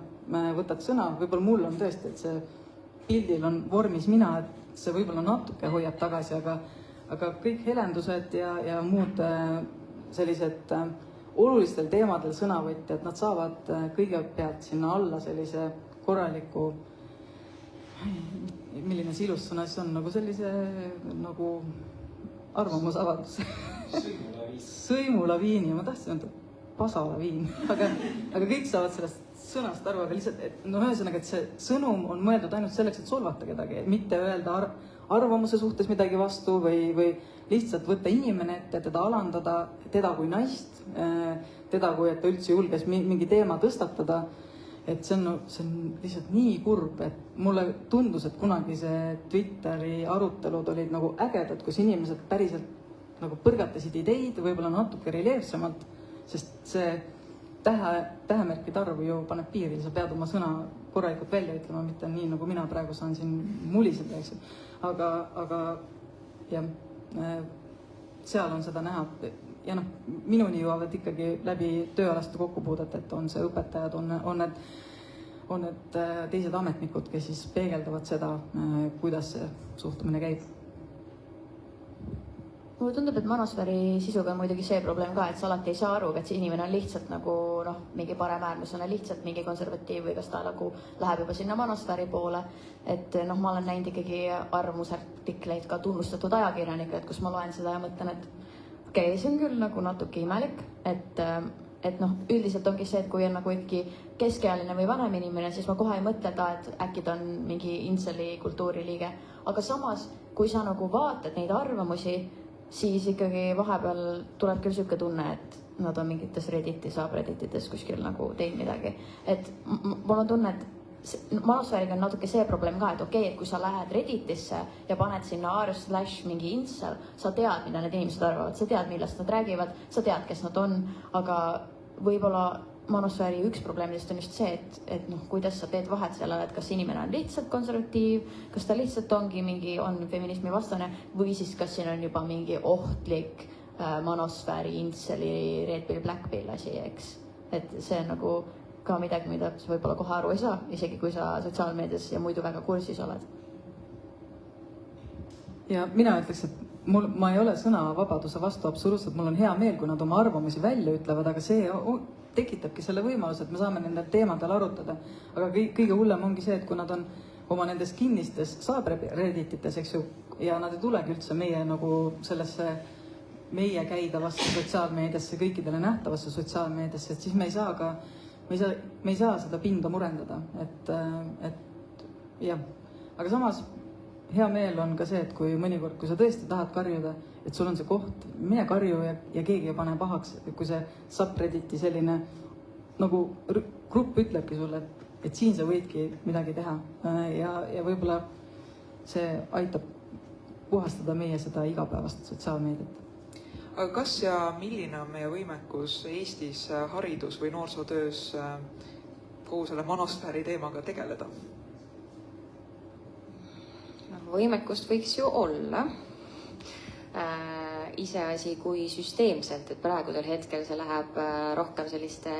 võtad sõna, võib-olla mul on tõesti, et see pildil on vormis mina, et see võib-olla natuke hoiab tagasi, aga kõik helendused ja muud sellised olulistel teemadel sõnavõtjad, nad saavad kõigepealt sinna alla sellise korraliku, milline see ilus sõna siis on, nagu sellise nagu arvamusavaldus. Sõimulaviini, ma tahtsin öelda pasalaviin, aga kõik saavad sellest sõnast aru, aga lihtsalt, et ühesõnaga, et see sõnum on mõeldud ainult selleks, et solvata kedagi, mitte öelda arvamuse suhtes midagi vastu või lihtsalt võtta inimene ette, teda alandada, teda kui naist, teda kui, et ta üldse julges mingi teema tõstatada. Et see on lihtsalt nii kurb, et mulle tundus, et kunagi see Twitteri arutelud olid nagu ägedad, kus inimesed päriselt nagu põrgatasid ideid, võib-olla natuke reljeefsemalt, sest see tähemärkide arv ju paneb piiri, sa pead oma sõna korralikult välja ütlema, mitte nii, nagu mina praegu saan siin muliseda, eks ju. Aga jah, seal on seda näha ja minuni jõuavad ikkagi läbi tööalaste kokkupuudete, et on see õpetajad, on need teised ametnikud, kes siis peegeldavad seda, kuidas see suhtumine käib. Mulle tundub, et manosfääri sisuga on muidugi see probleem ka, et sa alati ei saa aru, et see inimene on lihtsalt nagu mingi parem äärmuslane, lihtsalt mingi konservatiiv või kas ta nagu läheb juba sinna manosfääri poole. Et ma olen näinud ikkagi arvamusartikleid ka tunnustatud ajakirjanikele, et kus ma loen seda ja mõtlen, et okei, see on küll nagu natuke imelik, et üldiselt ongi see, et kui on nagu ikkagi keskealine või vanem inimene, siis ma kohe ei mõtle ta, et äkki ta on mingi inceli kultuuriliige. Aga samas, kui sa nagu vaatad neid arvamusi, siis ikkagi vahepeal tuleb küll siuke tunne, et nad on mingites Redditites kuskil nagu teinud midagi. Et mul on tunne, et manosfääriga on natuke see probleem ka, et okei, et kui sa lähed Redditisse ja paned sinna /mingi incel, sa tead, mida need inimesed arvavad, sa tead, millest nad räägivad, sa tead, kes nad on, aga võib-olla manosfääri üks probleemidest on just see, et kuidas sa teed vahet sellele, et kas inimene on lihtsalt konservatiiv, kas ta lihtsalt ongi on feminismi vastane või siis kas siin on juba mingi ohtlik manosfääri inceli red pill, black pill asi, eks. Et see on nagu ka midagi, mida sa võib-olla kohe aru ei saa, isegi kui sa sotsiaalmeedias ja muidu väga kursis oled. Ja mina ütleks, et ma ei ole sõnavabaduse vastu absoluutselt, mul on hea meel, kui nad oma arvamusi välja ütlevad, aga see tekitabki selle võimaluse, et me saame nendel teemadel arutada. Aga kõige hullem ongi see, et kui nad on oma nendes kinnistes subredditites, eks ju, ja nad ei tulegi üldse meie nagu sellesse meie käidavasse sotsiaalmeediasse, kõikidele nähtavasse sotsiaalmeediasse, et siis me ei saa seda pinda murendada, et jah. Aga samas hea meel on ka see, et kui mõnikord, kui sa tõesti tahad karjuda, et sul on see koht, mine karju ja keegi ei pane pahaks, kui see subredditi selline nagu grupp ütlebki sulle, et siin sa võidki midagi teha ja võib-olla see aitab puhastada meie seda igapäevast sotsiaalmeediat. Aga kas ja milline on meie võimekus Eestis haridus- või noorsootöös kogu selle manosfääri teemaga tegeleda? Võimekust võiks ju olla. iseasi kui süsteemselt, et praegusel hetkel see läheb rohkem selliste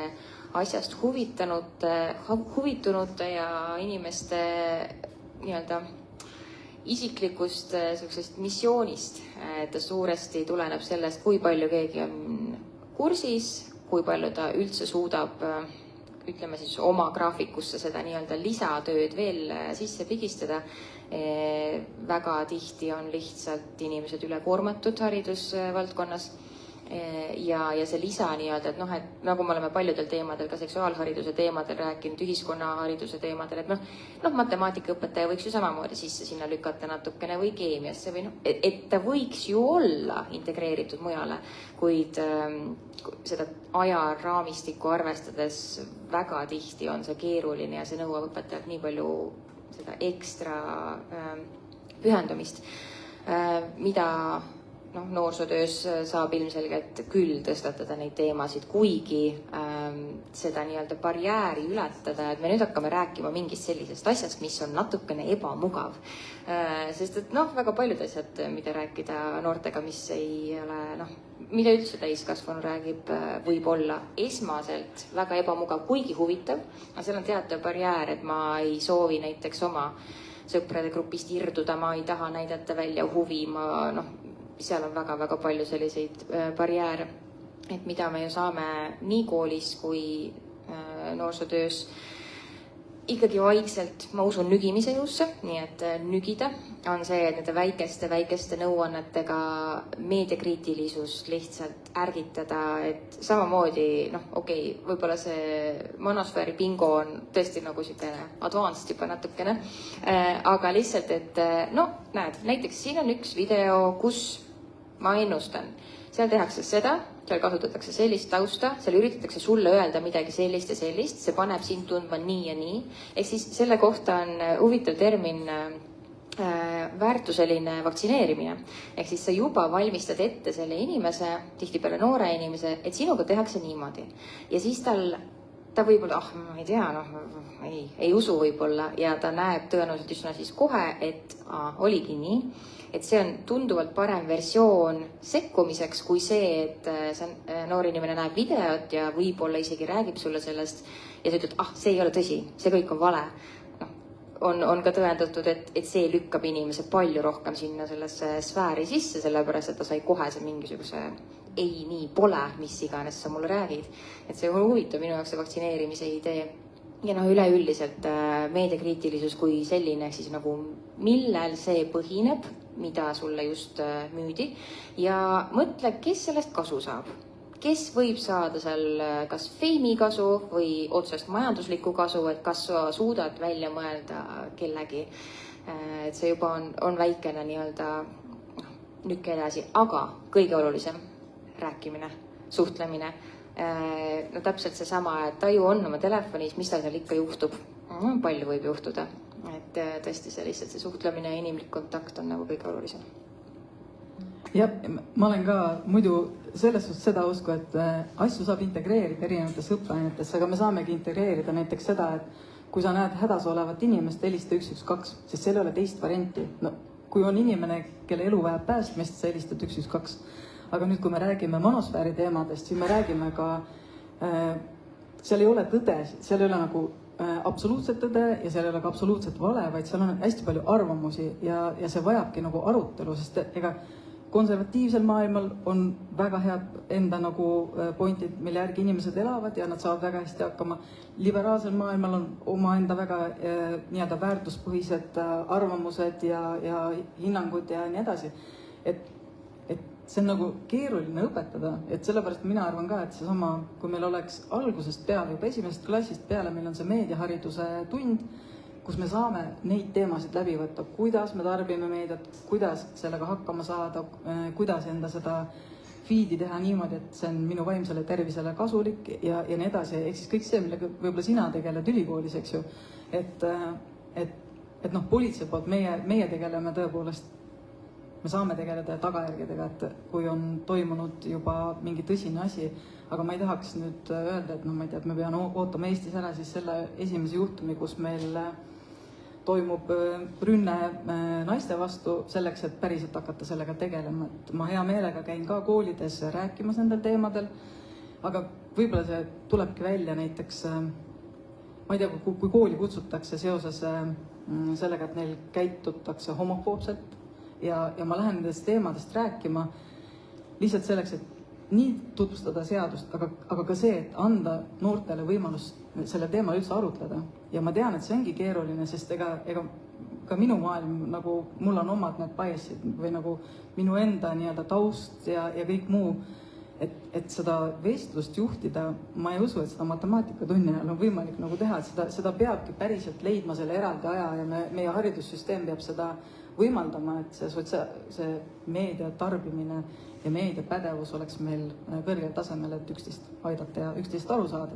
asjast huvitunute ja inimeste nii-öelda isiklikust sellisest missioonist, et ta suuresti tuleneb sellest, kui palju keegi on kursis, kui palju ta üldse suudab ütleme siis oma graafikusse seda nii-öelda lisatööd veel sisse pigistada. Väga tihti on lihtsalt inimesed ülekoormatud haridusvaldkonnas ja see lisa nii-öelda, et noh, et nagu me oleme paljudel teemadel, ka seksuaalhariduse teemadel rääkinud, ühiskonnahariduse teemadel, et noh, matemaatikaõpetaja võiks ju samamoodi sisse sinna lükata natukene või keemiasse või noh, et ta võiks ju olla integreeritud mujale, kuid seda ajaraamistikku arvestades väga tihti on see keeruline ja see nõuab õpetajalt nii palju seda ekstra pühendumist, mida noorsootöös saab ilmselgelt küll tõstatada neid teemasid, kuigi seda nii-öelda barjääri ületada, et me nüüd hakkame rääkima mingist sellisest asjast, mis on natukene ebamugav. Sest et väga paljud asjad, mida rääkida noortega, mis ei ole, mida üldse täiskasvanu räägib, võib olla esmaselt väga ebamugav, kuigi huvitav, aga seal on teatav barjäär, et ma ei soovi näiteks oma sõprade grupist irduda, ma ei taha näidata välja huvi, seal on väga-väga palju selliseid barjääre, et mida me ju saame nii koolis kui noorsootöös ikkagi vaikselt, ma usun, nügimise juurde, nii et nügida on see, et nende väikeste nõuannetega meediakriitilisust lihtsalt ärgitada, et samamoodi, võib-olla see monosfääri bingo on tõesti nagu selline advanced juba natukene, aga lihtsalt, et näed, näiteks siin on üks video, kus ma ennustan, seal tehakse seda, seal kasutatakse sellist tausta, seal üritatakse sulle öelda midagi sellist ja sellist, see paneb sind tundma nii ja nii. Ehk siis selle kohta on huvitav termin väärtuseline vaktsineerimine. Ehk siis sa juba valmistad ette selle inimese, tihtipeale noore inimese, et sinuga tehakse niimoodi. Ja siis ta võib-olla, ma ei tea, ei usu võib-olla ja ta näeb tõenäoliselt üsna siis kohe, et oligi nii. Et see on tunduvalt parem versioon sekkumiseks kui see, et see noor inimene näeb videot ja võib-olla isegi räägib sulle sellest ja sa ütled, see ei ole tõsi, see kõik on vale. On ka tõendatud, et see lükkab inimese palju rohkem sinna sellesse sfääri sisse, sellepärast et ta sai kohe see mingisuguse ei, nii pole, mis iganes sa mulle räägid. Et see on huvitav minu jaoks see vaktsineerimise idee. Ja üleüldiselt meediakriitilisus kui selline, siis nagu millel see põhineb, mida sulle just müüdi ja mõtle, kes sellest kasu saab. Kes võib saada seal kas feimi kasu või otsest majanduslikku kasu, et kas sa suudad välja mõelda kellegi. Et see juba on väikene nii-öelda nükke edasi, aga kõige olulisem rääkimine, suhtlemine. Täpselt seesama, et taju on oma telefonis, mis tal seal ikka juhtub. Palju võib juhtuda. Et tõesti see lihtsalt see suhtlemine ja inimlik kontakt on nagu kõige olulisem. Jah, ma olen ka muidu selles suhtes seda usku, et asju saab integreerida erinevatesse õppeainetesse, aga me saamegi integreerida näiteks seda, et kui sa näed hädas olevat inimest, helista 112, sest seal ei ole teist varianti. Kui on inimene, kelle elu vajab päästmist, sa helistad 112. Aga nüüd, kui me räägime monosfääri teemadest, siis me räägime ka, seal ei ole tõde, seal ei ole nagu absoluutset tõde ja seal ei ole ka absoluutset vale, vaid seal on hästi palju arvamusi ja see vajabki nagu arutelu, sest ega konservatiivsel maailmal on väga head enda nagu pointid, mille järgi inimesed elavad ja nad saavad väga hästi hakkama. Liberaalsel maailmal on omaenda väga nii-öelda väärtuspõhised arvamused ja hinnangud ja nii edasi. Et see on nagu keeruline õpetada, et sellepärast mina arvan ka, et seesama, kui meil oleks algusest peale, juba esimesest klassist peale, meil on see meediahariduse tund, kus me saame neid teemasid läbi võtta, kuidas me tarbime meediat, kuidas sellega hakkama saada, kuidas enda seda feed'i teha niimoodi, et see on minu vaimsele tervisele kasulik ja nii edasi. Ehk siis kõik see, millega võib-olla sina tegeled ülikoolis, eks ju, et politsei poolt meie tegeleme tõepoolest, me saame tegeleda tagajärgedega, et kui on toimunud juba mingi tõsine asi, aga ma ei tahaks nüüd öelda, et ma ei tea, et me peame ootama Eestis ära siis selle esimese juhtumi, kus meil toimub rünne naiste vastu selleks, et päriselt hakata sellega tegelema. Et ma hea meelega käin ka koolides rääkimas nendel teemadel, aga võib-olla see tulebki välja näiteks, ma ei tea, kui kooli kutsutakse seoses sellega, et neil käitutakse homofoobselt ja ma lähen nendest teemadest rääkima lihtsalt selleks, et nii tutvustada seadust, aga ka see, et anda noortele võimalus selle teemal üldse arutleda. Ja ma tean, et see ongi keeruline, sest ega ka minu maailm, nagu mul on omad need biasid või nagu minu enda nii-öelda taust ja kõik muu, et seda vestlust juhtida, ma ei usu, et seda matemaatikatunni ajal on võimalik nagu teha, et seda peabki päriselt leidma selle eraldi aja ja meie haridussüsteem peab seda võimaldama, et see meedia tarbimine ja meediapädevus oleks meil kõrgel tasemel, et üksteist aidata ja üksteist aru saada.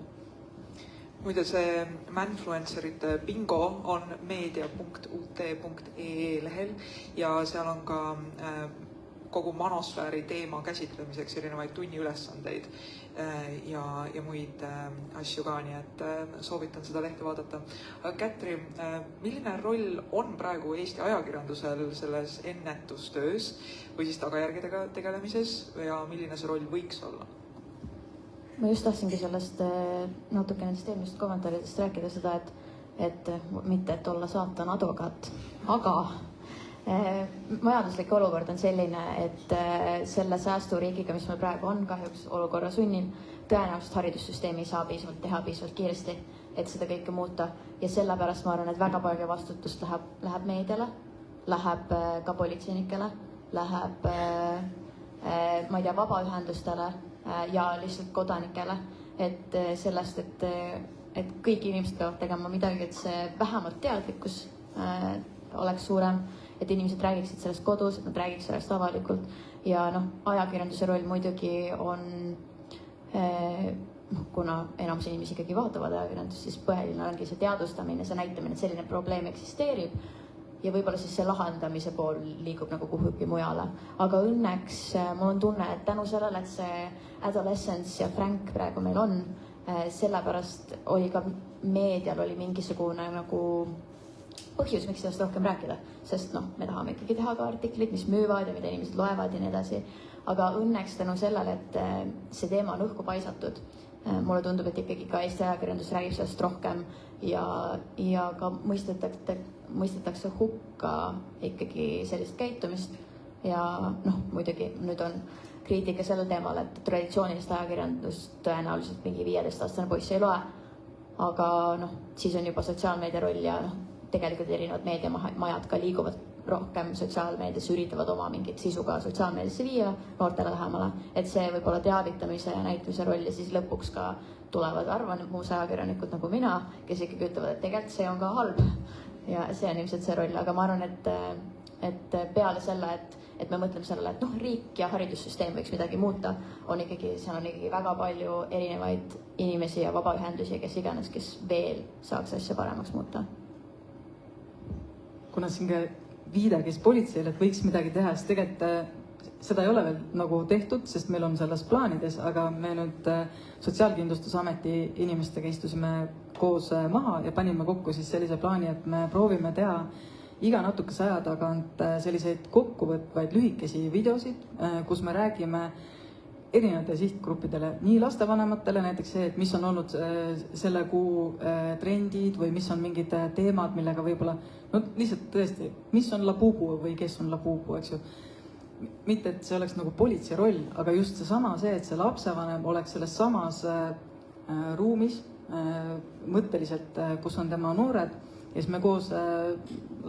Muide, see Manfluencerite bingo on meedia.ut.ee lehel ja seal on ka kogu manosfääri teema käsitlemiseks erinevaid tunniülesandeid ja muid asju ka, nii et soovitan seda lehte vaadata. Kätri, milline roll on praegu Eesti ajakirjandusel selles ennetustöös või siis tagajärgedega tegelemises ja milline see roll võiks olla? Ma just tahtsingi sellest natuke nendest eelmist kommentaaridest rääkida seda, et mitte, et olla saatan advokaat, aga majanduslik olukord on selline, et selle säästuriigiga, mis meil praegu on kahjuks olukorra sunnil, tõenäoliselt haridussüsteemi ei saa piisavalt teha piisavalt kiiresti, et seda kõike muuta. Ja sellepärast ma arvan, et väga palju vastutust läheb meediale, läheb ka politseinikele, läheb ma ei tea, vabaühendustele ja lihtsalt kodanikele, et sellest, et kõik inimesed peavad tegema midagi, et see vähemalt teadlikkus oleks suurem, et inimesed räägiksid sellest kodus, et nad räägiks sellest avalikult ja ajakirjanduse roll muidugi on, kuna enamus inimesi ikkagi vaatavad ajakirjandust, siis põhiline ongi see teadvustamine, see näitamine, et selline probleem eksisteerib ja võib-olla siis see lahendamise pool liigub nagu kuhugi mujale. Aga õnneks mul on tunne, et tänu sellele, et see Adolescence ja Frank praegu meil on, sellepärast oli ka meedial oli mingisugune nagu põhjus, miks sellest rohkem rääkida, sest me tahame ikkagi teha ka artiklid, mis müüvad ja mida inimesed loevad ja nii edasi. Aga õnneks tänu sellele, et see teema on õhku paisatud, mulle tundub, et ikkagi ka Eesti ajakirjandus räägib sellest rohkem ja ka mõistetakse hukka ikkagi sellist käitumist ja muidugi nüüd on kriitika sellel teemal, et traditsioonilist ajakirjandust tõenäoliselt mingi 15-aastane poiss ei loe, aga siis on juba sotsiaalmeedia roll ja tegelikult erinevad meediamajad ka liiguvad rohkem sotsiaalmeedias, üritavad oma mingit sisu ka sotsiaalmeediasse viia noortele lähemale, et see võib olla teavitamise ja näitamise roll ja siis lõpuks ka tulevad arvamus ajakirjanikud nagu mina, kes ikkagi ütlevad, et tegelikult see on ka halb ja see on ilmselt see roll, aga ma arvan, et peale selle, et me mõtleme sellele, et riik ja haridussüsteem võiks midagi muuta, seal on ikkagi väga palju erinevaid inimesi ja vabaühendusi, kes iganes, kes veel saaks asja paremaks muuta. Kuna siin ka viide käis politseile, et võiks midagi teha, siis tegelikult seda ei ole veel nagu tehtud, sest meil on selles plaanides, aga me nüüd Sotsiaalkindlustusameti inimestega istusime koos maha ja panime kokku siis sellise plaani, et me proovime teha iga natukese aja tagant selliseid kokkuvõtvaid lühikesi videosid, kus me räägime erinevate sihtgruppidele, nii lastevanematele näiteks see, et mis on olnud selle kuu trendid või mis on mingid teemad, millega võib-olla, lihtsalt tõesti, mis on labubu või kes on labubu, eks ju. Mitte, et see oleks nagu politsei roll, aga just seesama see, et see lapsevanem oleks selles samas ruumis mõtteliselt, kus on tema noored ja siis me koos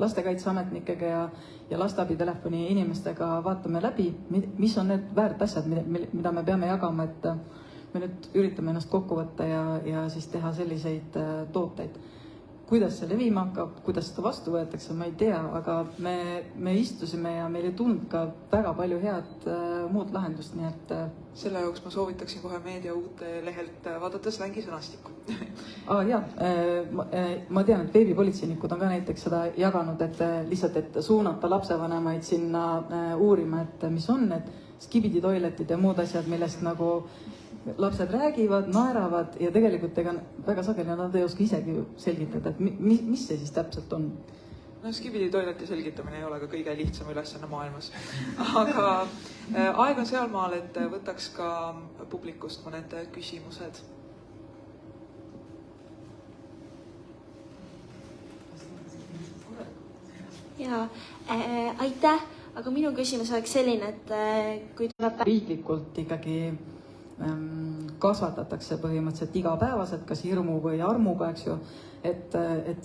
lastekaitseametnikega ja lasteabitelefoni inimestega vaatame läbi, mis on need väärt asjad, mida me peame jagama, et me nüüd üritame ennast kokku võtta ja siis teha selliseid tooteid. Kuidas see levima hakkab, kuidas seda vastu võetakse, ma ei tea, aga me istusime ja meil ei tulnud ka väga palju head muud lahendust, nii et selle jaoks ma soovitaksin kohe Meedia UT lehelt vaadata slängisõnastikku. Ma tean, et veebipolitseinikud on ka näiteks seda jaganud, et lihtsalt, et suunata lapsevanemaid sinna uurima, et mis on need skibiditoiletid ja muud asjad, millest nagu lapsed räägivad, naeravad ja tegelikult ega väga sageli nad ei oska isegi selgitada, et mis see siis täpselt on. no skibidi toileti selgitamine ei ole ka kõige lihtsam ülesanne maailmas. Aga aeg on sealmaal, et võtaks ka publikust mõned küsimused. Jaa, aitäh, aga minu küsimus oleks selline, et kui tuleb riiklikult ikkagi kasvatatakse põhimõtteliselt igapäevaselt, kas hirmu või armuga, eks ju, et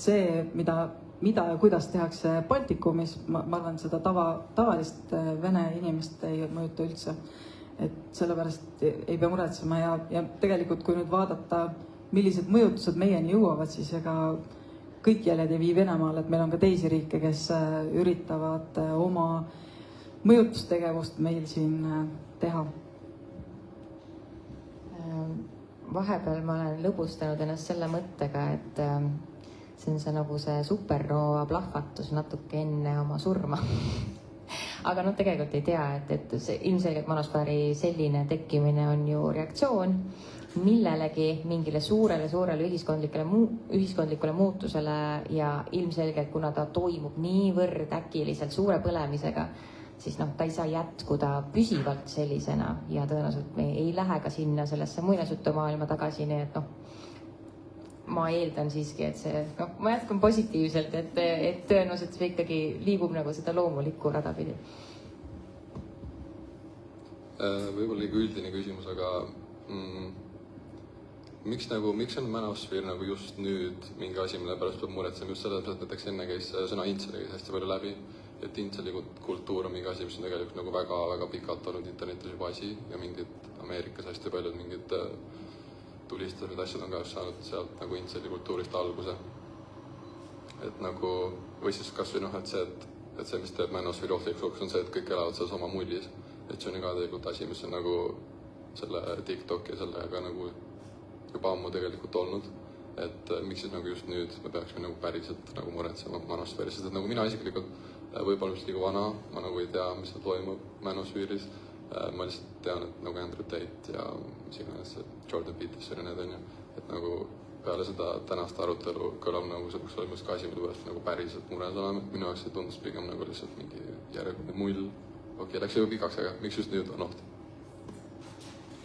see, mida ja kuidas tehakse Baltikumis, ma arvan, seda tavalist vene inimest ei mõjuta üldse. Et sellepärast ei pea muretsema ja tegelikult, kui nüüd vaadata, millised mõjutused meieni jõuavad, siis ega kõik jäljed ei vii Venemaale, et meil on ka teisi riike, kes üritavad oma mõjutustegevust meil siin teha. Vahepeal ma olen lõbustanud ennast selle mõttega, et see on see nagu see supernova plahvatus natuke enne oma surma. Aga tegelikult ei tea, et see ilmselgelt manosfääri selline tekkimine on ju reaktsioon millelegi, mingile suurele ühiskondlikule muutusele ja ilmselgelt, kuna ta toimub niivõrd äkiliselt suure põlemisega, siis ta ei saa jätkuda püsivalt sellisena ja tõenäoliselt me ei lähe ka sinna sellesse muinasjutumaailma tagasi, nii et ma eeldan siiski, et see, ma jätkan positiivselt, et tõenäoliselt see ikkagi liigub nagu seda loomulikku rada pidi. Võib-olla liiga üldine küsimus, aga miks on Manosphere nagu just nüüd mingi asi, mille pärast peab muretsema just selles, et näiteks enne käis sõna intseli hästi palju läbi, et intseli kultuur on mingi asi, mis on tegelikult nagu väga-väga pikalt olnud internetis juba asi ja mingid Ameerikas hästi paljud mingid tulistused asjad on ka saanud sealt nagu intseli kultuurist alguse. Et nagu, või siis kas või et see, mis teeb Manosphere ohtlikuks, on see, et kõik elavad selles oma mullis. Et see on ka tegelikult asi, mis on nagu selle TikTok ja sellega nagu juba ammu tegelikult olnud. Et miks siis nagu just nüüd me peaksime nagu päriselt nagu muretsema Manosphere'is, sest et nagu mina isiklikult võib-olla mis liiga vana, ma nagu ei tea, mis seal toimub Manosphere'is. Ma lihtsalt tean, et nagu Andrew Tate ja mis iganes Jordan Peterson ja need on ju, et nagu peale seda tänast arutelu kõlab nagu see peaks olema ka asi, mille pärast nagu päriselt mures oleme. Minu jaoks see tundus pigem nagu lihtsalt mingi järgmine mull. Okei, läks juba pikaks, aga miks just nüüd on oht?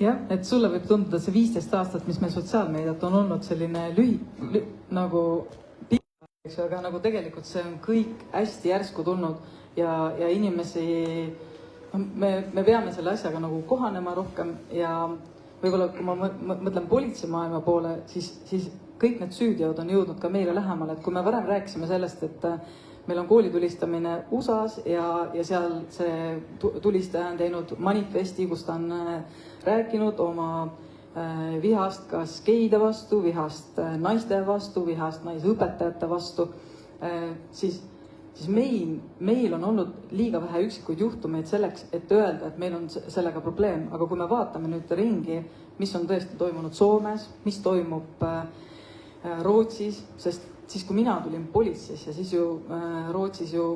Jah, et sulle võib tunduda see 15 aastat, mis meil sotsiaalmeediat on olnud selline nagu pikk, aga nagu tegelikult see on kõik hästi järsku tulnud ja inimesi, me peame selle asjaga nagu kohanema rohkem ja võib-olla kui ma mõtlen politseimaailma poole, siis kõik need süüteod on jõudnud ka meile lähemale, et kui me varem rääkisime sellest, et meil on koolitulistamine USA-s ja seal see tulistaja on teinud manifesti, kus ta on rääkinud oma vihast kas geide vastu, vihast naiste vastu, vihast naisõpetajate vastu, siis meil on olnud liiga vähe üksikuid juhtumeid selleks, et öelda, et meil on sellega probleem. Aga kui me vaatame nüüd ringi, mis on tõesti toimunud Soomes, mis toimub Rootsis, sest siis kui mina tulin politseisse, siis ju Rootsis ju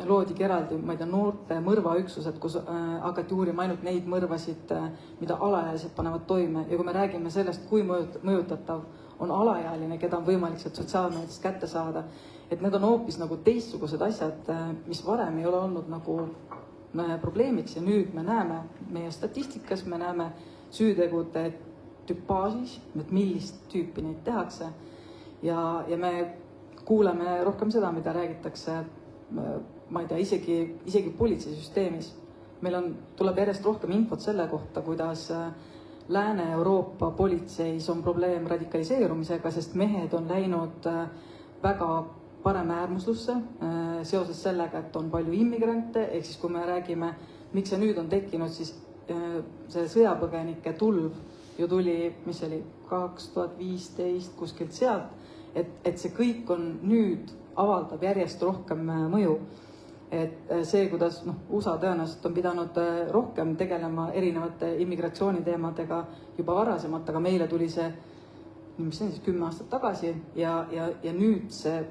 loodigi eraldi, ma ei tea, noorte mõrvaüksused, kus hakati uurima ainult neid mõrvasid, mida alaealised panevad toime. Ja kui me räägime sellest, kui mõjutatav on alaealine, keda on võimalik sealt sotsiaalmeediast kätte saada, et need on hoopis nagu teistsugused asjad, mis varem ei ole olnud nagu probleemiks ja nüüd me näeme meie statistikas, me näeme süütegude tüpaažis, et millist tüüpi neid tehakse ja me kuuleme rohkem seda, mida räägitakse, ma ei tea, isegi politseisüsteemis. Meil tuleb järjest rohkem infot selle kohta, kuidas Lääne-Euroopa politseis on probleem radikaliseerumisega, sest mehed on läinud väga paremäärmuslusse seoses sellega, et on palju immigrante, ehk siis kui me räägime, miks see nüüd on tekkinud, siis see sõjapõgenike tulv ju tuli, mis oli 2015 kuskilt sealt, et see kõik on nüüd avaldab järjest rohkem mõju. Et see, kuidas USA tõenäoliselt on pidanud rohkem tegelema erinevate immigratsiooniteemadega juba varasemalt, aga meile tuli see, mis on siis 10 aastat tagasi ja nüüd see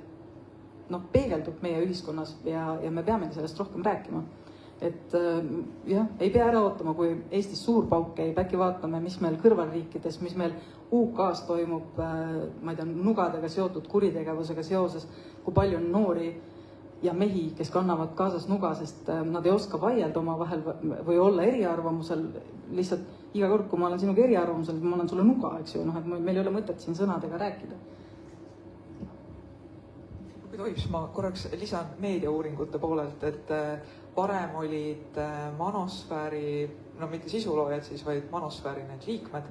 peegeldub meie ühiskonnas ja me peamegi sellest rohkem rääkima. Et jah, ei pea ära ootama, kui Eestis suur pauk käib, äkki vaatame, mis meil kõrvalriikides, mis meil UK-s toimub, ma ei tea, nugadega seotud kuritegevusega seoses. kui palju on noori ja mehi, kes kannavad kaasas nuga, sest nad ei oska vaielda omavahel või olla eriarvamusel. Lihtsalt iga kord, kui ma olen sinuga eriarvamusel, ma olen sulle nuga, eks ju, et meil ei ole mõtet siin sõnadega rääkida. Kui tohib, siis ma korraks lisan meediauuringute poolelt, et varem olid manosfääri, no mitte sisuloojad siis, vaid manosfääri need liikmed,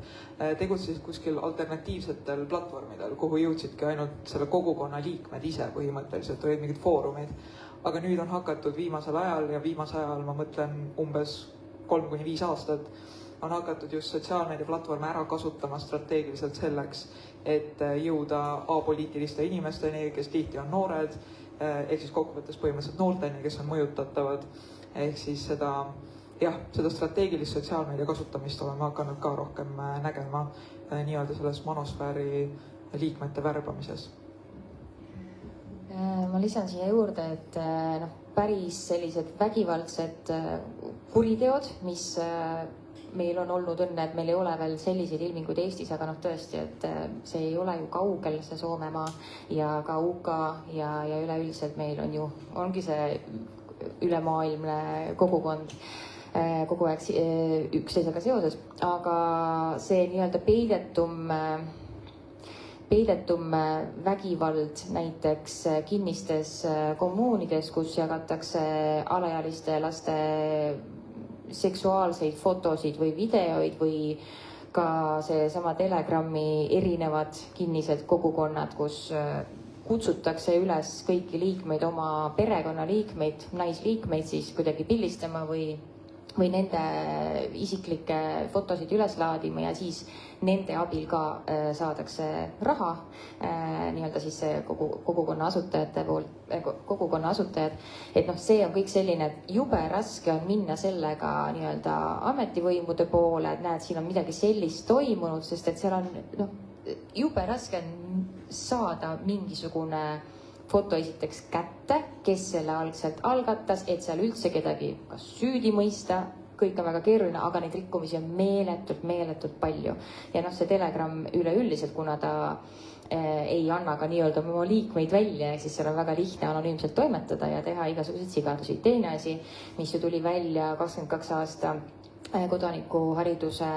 tegutsesid kuskil alternatiivsetel platvormidel, kuhu jõudsidki ainult selle kogukonna liikmed ise põhimõtteliselt, olid mingid foorumid. Aga nüüd on hakatud viimasel ajal, ja viimasel ajal ma mõtlen umbes 3-5 aastat, on hakatud just sotsiaalmeediaplatvorme ära kasutama strateegiliselt selleks, et jõuda apoliitiliste inimesteni, kes tihti on noored, ehk siis kokkuvõttes põhimõtteliselt noorteni, kes on mõjutatavad. Ehk siis seda strateegilist sotsiaalmeedia kasutamist oleme hakanud ka rohkem nägema nii-öelda selles manosfääri liikmete värbamises. Ma lisan siia juurde, et päris sellised vägivaldsed kuriteod, mis meil on olnud õnne, et meil ei ole veel selliseid ilminguid Eestis, aga tõesti, et see ei ole ju kaugel, see Soomemaa ja ka UK ja üleüldiselt meil ongi see ülemaailmne kogukond kogu aeg üksteisega seoses, aga see nii-öelda peidetum vägivald näiteks kinnistes kommuunides, kus jagatakse alaealiste laste seksuaalseid fotosid või videoid või ka seesama Telegrami erinevad kinnised kogukonnad, kus kutsutakse üles kõiki liikmeid, oma perekonnaliikmeid, naisliikmeid siis kuidagi pildistama või nende isiklikke fotosid üles laadima ja siis nende abil ka saadakse raha nii-öelda siis kogukonna asutajad. Et see on kõik selline, et jube raske on minna sellega nii-öelda ametivõimude poole, et näed, siin on midagi sellist toimunud, sest et seal on jube raske on saada mingisugune foto esiteks kätte, kes selle algselt algatas, et seal üldse kedagi kas süüdi mõista, kõik on väga keeruline, aga neid rikkumisi on meeletult palju. Ja see Telegram üleüldiselt, kuna ta ei anna ka nii-öelda oma liikmeid välja, siis seal on väga lihtne anonüümselt toimetada ja teha igasuguseid sigadusi. Teine asi, mis ju tuli välja 22 aasta kodanikuhariduse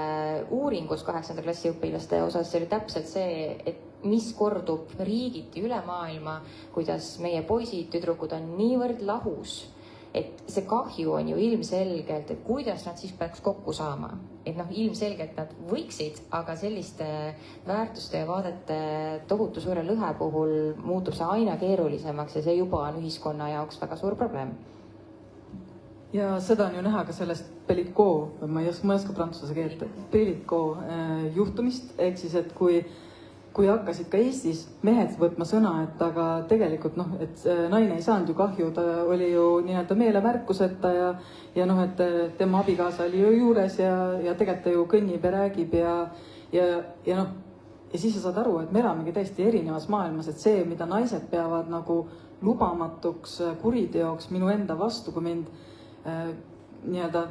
uuringus 8. klassi õpilaste osas, see oli täpselt see, et mis kordub riigiti üle maailma, kuidas meie poisid, tüdrukud on niivõrd lahus, et see kahju on ju ilmselgelt, et kuidas nad siis peaks kokku saama. Et ilmselgelt nad võiksid, aga selliste väärtuste ja vaadete tohutu suure lõhe puhul muutub see aina keerulisemaks ja see juba on ühiskonna jaoks väga suur probleem. Ja seda on ju näha ka sellest Bellico, ma ei oska prantsuse keelt, Bellico juhtumist, ehk siis, et kui hakkasid ka Eestis mehed võtma sõna, et aga tegelikult et naine ei saanud ju kahju, ta oli ju nii-öelda meelemärkuseta ja et tema abikaasa oli ju juures ja tegelikult ta ju kõnnib ja räägib ja siis sa saad aru, et me elamegi täiesti erinevas maailmas, et see, mida naised peavad nagu lubamatuks kuriteoks minu enda vastu, kui mind nii-öelda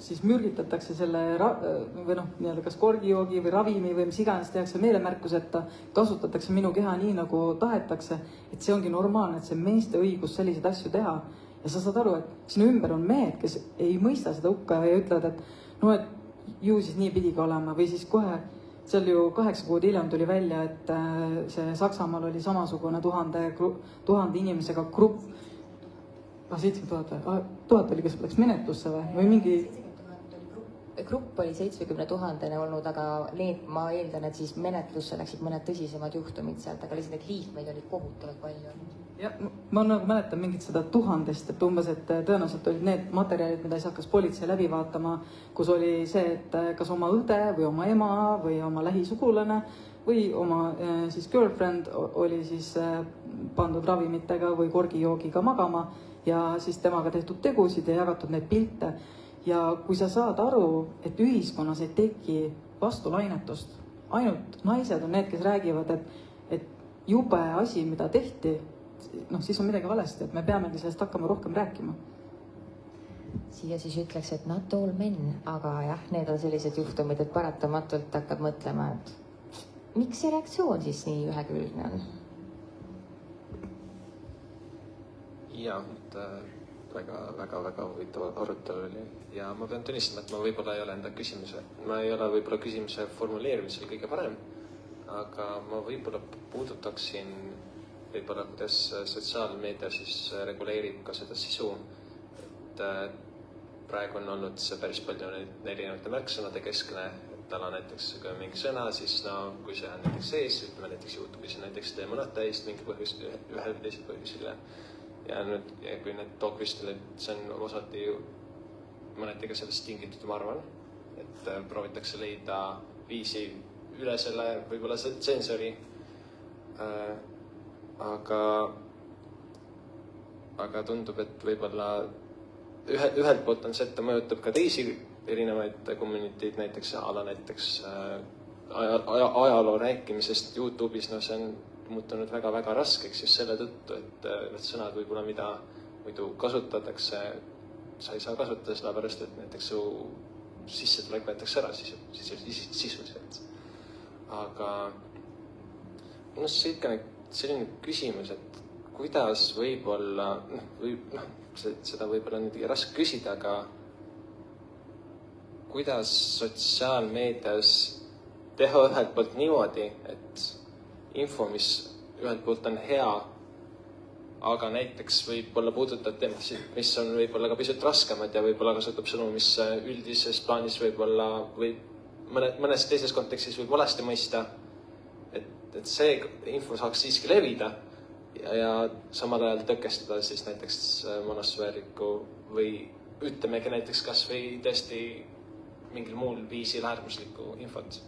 siis mürgitatakse selle või nii-öelda kas korgijoogi või ravimi või mis iganes tehakse meelemärkuseta, kasutatakse minu keha nii, nagu tahetakse, et see ongi normaalne, et see meeste õigus selliseid asju teha. Ja sa saad aru, et sinu ümber on mehed, kes ei mõista seda hukka ja ütlevad, et ju siis nii pidigi olema või siis kohe, seal ju 8 kuud hiljem tuli välja, et see Saksamaal oli samasugune 1000 inimesega grupp, 70 000 oli, kes läks menetlusse või mingi... Grupp oli 70 000 olnud, aga ma eeldan, et siis menetlusse läksid mõned tõsisemad juhtumid sealt, aga lihtsalt neid liikmeid oli kohutavalt palju. Ja, ma mäletan mingit seda 1000, et umbes, et tõenäoliselt olid need materjalid, mida siis hakkas politsei läbi vaatama, kus oli see, et kas oma õde või oma ema või oma lähisugulane või oma siis girlfriend oli siis pandud ravimitega või korgijoogiga magama ja siis temaga tehtud tegusid ja jagatud neid pilte. Ja kui sa saad aru, et ühiskonnas ei teki vastulainetust, ainult naised on need, kes räägivad, et jube asi, mida tehti, siis on midagi valesti, et me peamegi sellest hakkama rohkem rääkima. Siia siis ütleks, et not all men, aga jah, need on sellised juhtumid, et paratamatult hakkab mõtlema, et miks see reaktsioon siis nii ühekülgne on? Jaa, et väga huvitav arutelu oli ja ma pean tunnistama, et ma võib-olla ei ole võib-olla küsimuse formuleerimisel kõige parem, aga ma võib-olla puudutaksin võib-olla, kuidas sotsiaalmeedia siis reguleerib ka seda sisu. Et praegu on olnud see päris palju erinevate märksõnade keskne, et tal on näiteks mingi sõna, siis no, kui see on näiteks sees, ütleme näiteks YouTube'is on näiteks teemonad täis mingi põhjus, ühel või teisel põhjusil. Ja nüüd, kui need dogvistil, et see on osati mõneti ka sellest tingitud, ma arvan, et proovitakse leida viisi üle selle võib-olla tsensori. Aga tundub, et võib-olla ühelt poolt on see, et ta mõjutab ka teisi erinevaid community'd, näiteks ajaloo rääkimisest YouTube'is, no see on muutunud väga raskeks just selle tõttu, et need sõnad võib-olla, mida muidu kasutatakse, sa ei saa kasutada sellepärast, et näiteks su sissetulek võetakse ära sisuliselt. Aga see ikka selline küsimus, et kuidas võib-olla, seda võib-olla nüüd raske küsida, aga kuidas sotsiaalmeedias teha ühelt poolt niimoodi, et info, mis ühelt poolt on hea, aga näiteks võib-olla puudutab teemasid, mis on võib-olla ka pisut raskemad ja võib-olla kasutab sõnu, mis üldises plaanis võib-olla või mõnes teises kontekstis võib valesti mõista, et see info saaks siiski levida ja samal ajal tõkestada siis näiteks monosfääriku või ütlemegi näiteks kas või tõesti mingil muul viisil äärmuslikku infot.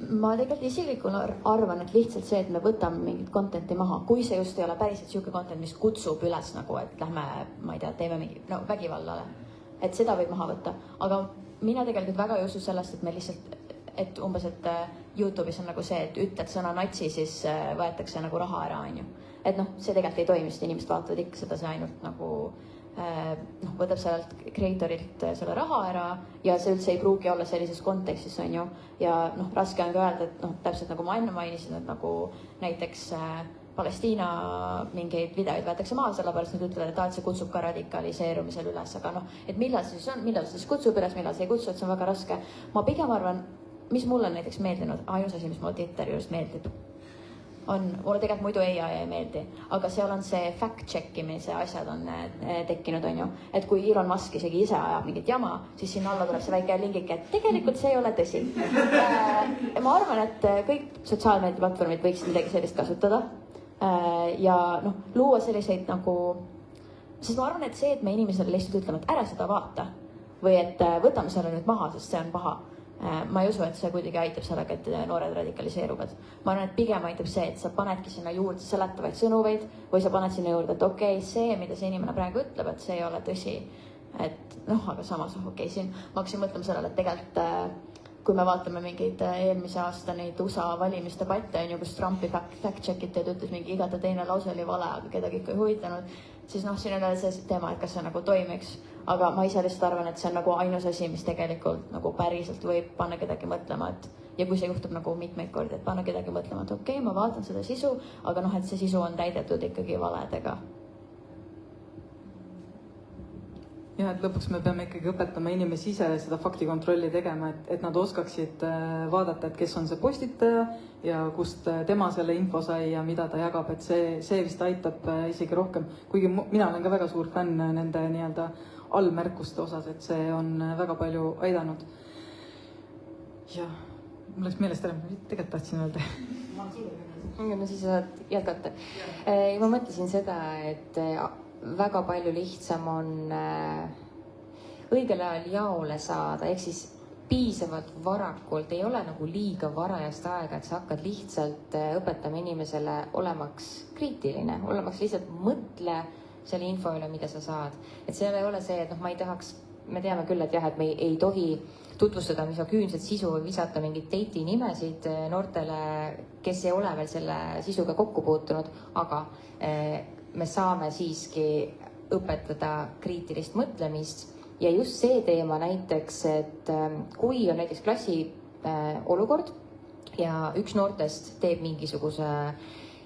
Ma tegelikult isiklikult arvan, et lihtsalt see, et me võtame mingit content'i maha, kui see just ei ole päriselt siuke content, mis kutsub üles nagu, et lähme, ma ei tea, teeme mingi vägivallale, et seda võib maha võtta. Aga mina tegelikult väga ei usu sellest, et me lihtsalt, et umbes, et YouTube'is on nagu see, et ütled sõna natsi, siis võetakse nagu raha ära, on ju. Et noh, see tegelikult ei toimi, sest inimesed vaatavad ikka seda, see ainult nagu võtab sellelt kreatorilt selle raha ära ja see üldse ei pruugi olla sellises kontekstis, on ju. Ja raske on ka öelda, et täpselt nagu ma enne mainisin, et nagu näiteks Palestiina mingeid videoid võetakse maha, sellepärast nad ütlevad, et see kutsub ka radikaliseerumisel üles, aga et millal see siis kutsub üles, millal see ei kutsu, et see on väga raske. Ma pigem arvan, mis mulle on näiteks meeldinud, ainus asi, mis mulle Twitteri juures meeldib, mulle tegelikult muidu ei meeldi, aga seal on see fact-check imise asjad on tekkinud, on ju. Et kui Elon Musk isegi ise ajab mingit jama, siis sinna alla tuleb see väike lingike, et tegelikult see ei ole tõsi. Ma arvan, et kõik sotsiaalmeediaplatvormid võiksid midagi sellist kasutada ja luua selliseid nagu, sest ma arvan, et see, et me inimesele lihtsalt ütleme, et ära seda vaata või et võtame selle nüüd maha, sest see on paha. Ma ei usu, et see kuidagi aitab sellega, et noored radikaliseeruvad. Ma arvan, et pigem aitab see, et sa panedki sinna juurde seletavaid sõnumeid või sa paned sinna juurde, et okei, see, mida see inimene praegu ütleb, et see ei ole tõsi. Et aga samas, siin ma hakkasin mõtlema sellele, et tegelikult kui me vaatame mingeid eelmise aasta neid USA valimisdebatte, on ju, kus Trumpi fact-checkiti ja ta ütles mingi igate teine lause oli vale, aga kedagi ikka ei huvitanud, siis siin on see teema, et kas see nagu toimiks. Aga ma ise lihtsalt arvan, et see on nagu ainus asi, mis tegelikult nagu päriselt võib panna kedagi mõtlema, et ja kui see juhtub nagu mitmeid kordi, et panna kedagi mõtlema, et okei, ma vaatan seda sisu, aga et see sisu on täidetud ikkagi valedega. Ja, et lõpuks me peame ikkagi õpetama inimesi ise seda faktikontrolli tegema, et nad oskaksid vaadata, et kes on see postitaja ja kust tema selle info sai ja mida ta jagab, et see vist aitab isegi rohkem. Kuigi mina olen ka väga suur fänn nende nii-öelda allmärkuste osas, et see on väga palju aidanud. Ja mul läks meelest ära, tegelikult tahtsin öelda. No siis saad jätkata. Ma mõtlesin seda, et väga palju lihtsam on õigel ajal jaole saada, ehk siis piisavalt varakult, ei ole nagu liiga varajast aega, et sa hakkad lihtsalt õpetama inimesele olemaks kriitiline, olemaks lihtsalt mõtle selle info üle, mida sa saad. Et seal ei ole see, et ma ei tahaks, me teame küll, et jah, et me ei tohi tutvustada misoküünset sisu või visata mingit date'i nimesid noortele, kes ei ole veel selle sisuga kokku puutunud, aga me saame siiski õpetada kriitilist mõtlemist ja just see teema näiteks, et kui on näiteks klassi olukord ja üks noortest teeb mingisuguse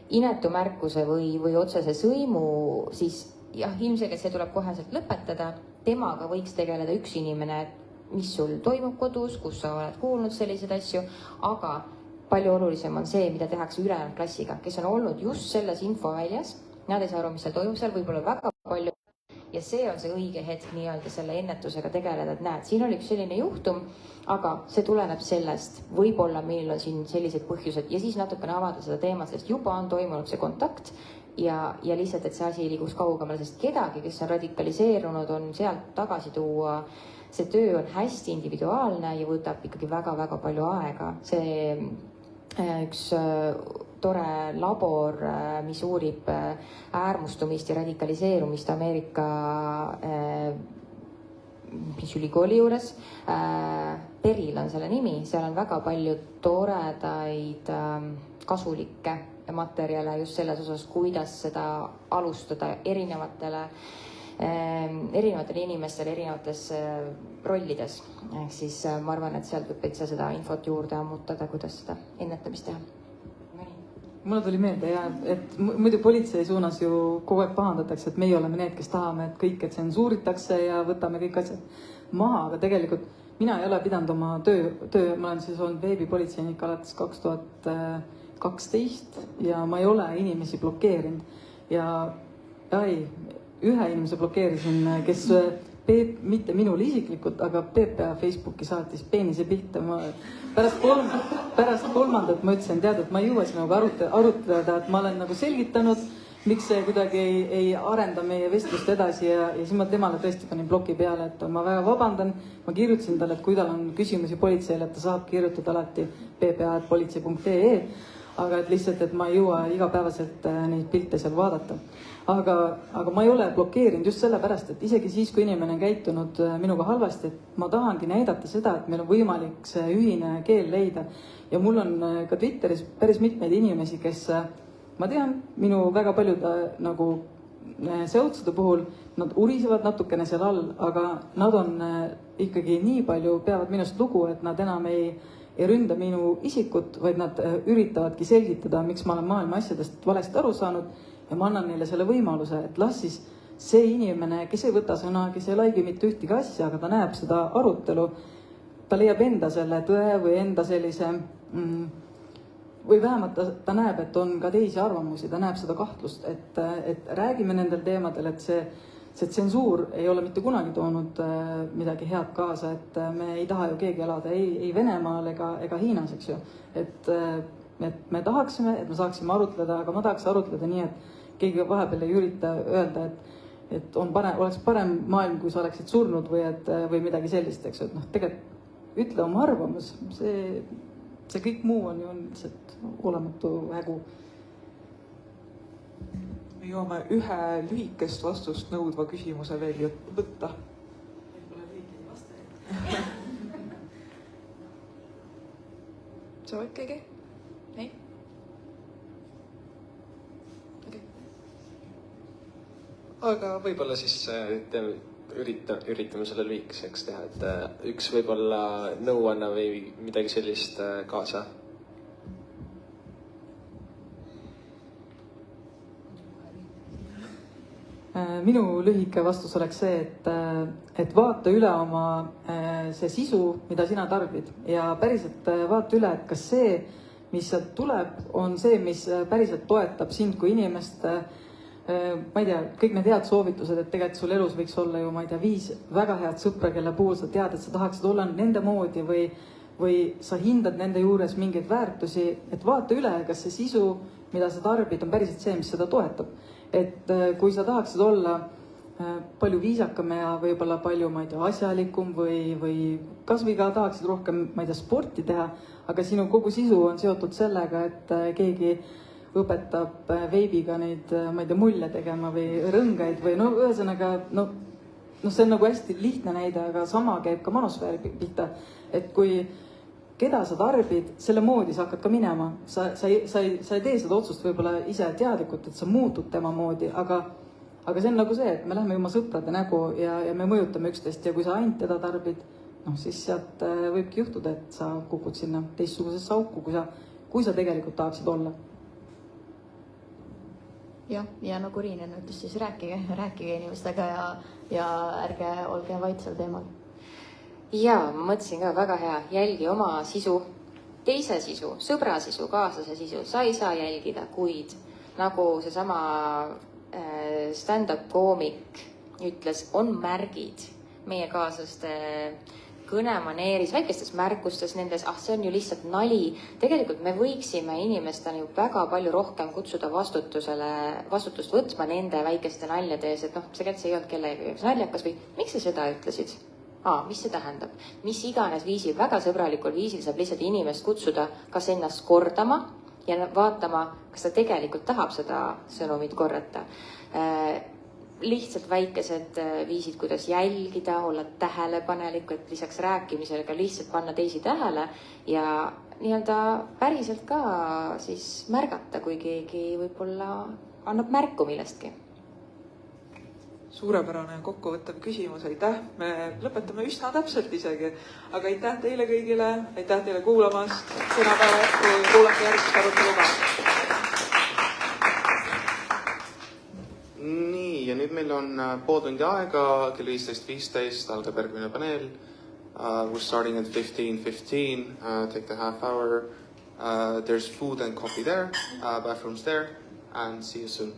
inetu märkuse või otsese sõimu, siis jah, ilmselgelt see tuleb koheselt lõpetada. Temaga võiks tegeleda üks inimene, mis sul toimub kodus, kus sa oled kuulnud selliseid asju, aga palju olulisem on see, mida tehakse ülejäänud klassiga, kes on olnud just selles infoväljas. Nad ei saa aru, mis seal toimub, seal võib olla väga palju. Ja see on see õige hetk nii-öelda selle ennetusega tegeleda, et näed, siin oli üks selline juhtum, aga see tuleneb sellest, võib-olla meil on siin sellised põhjused ja siis natukene avada seda teemat, sest juba on toimunud see kontakt ja lihtsalt, et see asi liiguks kaugemale, sest kedagi, kes on radikaliseerunud, on sealt tagasi tuua. See töö on hästi individuaalne ja võtab ikkagi väga-väga palju aega. See üks tore labor, mis uurib äärmustumist ja radikaliseerumist Ameerika mis ülikooli juures. Peril on selle nimi, seal on väga palju toredaid kasulikke materjale just selles osas, kuidas seda alustada erinevatele inimestele erinevates rollides. Ehk siis ma arvan, et sealt võib täitsa seda infot juurde ammutada, kuidas seda ennetamist teha. Mulle tuli meelde ja, et muidu politsei suunas ju kogu aeg pahandatakse, et meie oleme need, kes tahame, et kõike tsensuuritakse ja võtame kõik asjad maha, aga tegelikult mina ei ole pidanud oma töö, ma olen siis olnud veebipolitseinik alates 2012 ja ma ei ole inimesi blokeerinud ja ühe inimese blokeerisin, kes mitte minul isiklikult, aga PPA Facebooki saatis peenise pilte. Pärast kolmandat ma ütlesin, tead, et ma ei jõua sinuga arutleda, et ma olen nagu selgitanud, miks see kuidagi ei arenda meie vestlust edasi ja siis ma temale tõesti panin bloki peale, et ma väga vabandan. Ma kirjutasin talle, et kui tal on küsimusi politseile, et ta saab kirjutada alati ppa@politsei.ee, aga et lihtsalt, et ma ei jõua igapäevaselt neid pilte seal vaadata. Aga ma ei ole blokeerinud just sellepärast, et isegi siis, kui inimene on käitunud minuga halvasti, et ma tahangi näidata seda, et meil on võimalik see ühine keel leida. Ja mul on ka Twitteris päris mitmeid inimesi, kes, ma tean, minu väga paljude nagu seotsude puhul, nad urisevad natukene seal all, aga nad on ikkagi nii palju, peavad minust lugu, et nad enam ei ründa minu isikut, vaid nad üritavadki selgitada, miks ma olen maailma asjadest valesti aru saanud. Ja ma annan neile selle võimaluse, et las siis see inimene, kes ei võta sõna, kes ei laigi mitte ühtegi asja, aga ta näeb seda arutelu, ta leiab enda selle tõe või enda sellise, või vähemalt ta näeb, et on ka teisi arvamusi, ta näeb seda kahtlust, et räägime nendel teemadel, et see tsensuur ei ole mitte kunagi toonud midagi head kaasa, et me ei taha ju keegi elada ei Venemaal ega Hiinas, eks ju, et me tahaksime, et me saaksime arutleda, aga ma tahaks arutleda nii, et keegi vahepeal ei ürita öelda, et oleks parem maailm, kui sa oleksid surnud või midagi sellist, eks ju, et tegelikult ütle oma arvamus, see kõik muu on ju lihtsalt olematu hägu. Me jõuame ühe lühikest vastust nõudva küsimuse veel võtta. Soovib keegi? Ei? Aga võib-olla siis üritame selle lühikeseks teha, et üks võib-olla nõuanne või midagi sellist kaasa. Minu lühike vastus oleks see, et vaata üle oma see sisu, mida sina tarbid ja päriselt vaata üle, et kas see, mis sealt tuleb, on see, mis päriselt toetab sind kui inimest. Ma ei tea, kõik need head soovitused, et tegelikult sul elus võiks olla ju, ma ei tea, 5 väga head sõpra, kelle puhul sa tead, et sa tahaksid olla nende moodi või sa hindad nende juures mingeid väärtusi, et vaata üle, kas see sisu, mida sa tarbid, on päriselt see, mis seda toetab. Et kui sa tahaksid olla palju viisakam ja võib-olla palju, ma ei tea, asjalikum või kas või ka tahaksid rohkem, ma ei tea, sporti teha, aga sinu kogu sisu on seotud sellega, et keegi õpetab veibiga neid, ma ei tea, mulje tegema või rõngaid või no ühesõnaga, see on nagu hästi lihtne näide, aga sama käib ka manosfääri pihta, et kui keda sa tarbid, selle moodi sa hakkad ka minema, sa ei tee seda otsust võib-olla ise teadlikult, et sa muutud tema moodi, aga see on nagu see, et me lähme oma sõprade nägu ja me mõjutame üksteist ja kui sa ainult teda tarbid, siis sealt võibki juhtuda, et sa kukud sinna teistsugusesse auku, kui sa tegelikult tahaksid olla. jah, ja nagu Riin enne ütles, siis rääkige inimestega ja ärge olge vait sel teemal. jaa, ma mõtlesin ka, väga hea, jälgi oma sisu, teise sisu, sõbra sisu, kaaslase sisu, sa ei saa jälgida, kuid nagu seesama stand-up koomik ütles, on märgid meie kaaslaste kõnemaneeris, väikestes märkustes nendes, see on ju lihtsalt nali. Tegelikult me võiksime inimestena ju väga palju rohkem kutsuda vastutust võtma nende väikeste naljade ees, et tegelikult see ei olnud kellegi naljakas või miks sa seda ütlesid? Mis see tähendab? Mis iganes viisil, väga sõbralikul viisil saab lihtsalt inimest kutsuda kas ennast kordama ja vaatama, kas ta tegelikult tahab seda sõnumit korrata. Lihtsalt väikesed viisid, kuidas jälgida, olla tähelepanelik, et lisaks rääkimisele ka lihtsalt panna teisi tähele ja nii-öelda päriselt ka siis märgata, kui keegi võib-olla annab märku millestki. Suurepärane kokkuvõttev küsimus, aitäh. Me lõpetame üsna täpselt isegi, aga aitäh teile kõigile, aitäh teile kuulamast. Kena päeva jätku, kuulake järgmist aruteluga. Nii, ja nüüd meil on pool tundi aega, kell 15.15 algab järgmine paneel. We're starting at 15:15, take the half hour. There's food and coffee there, bathrooms there, and see you soon.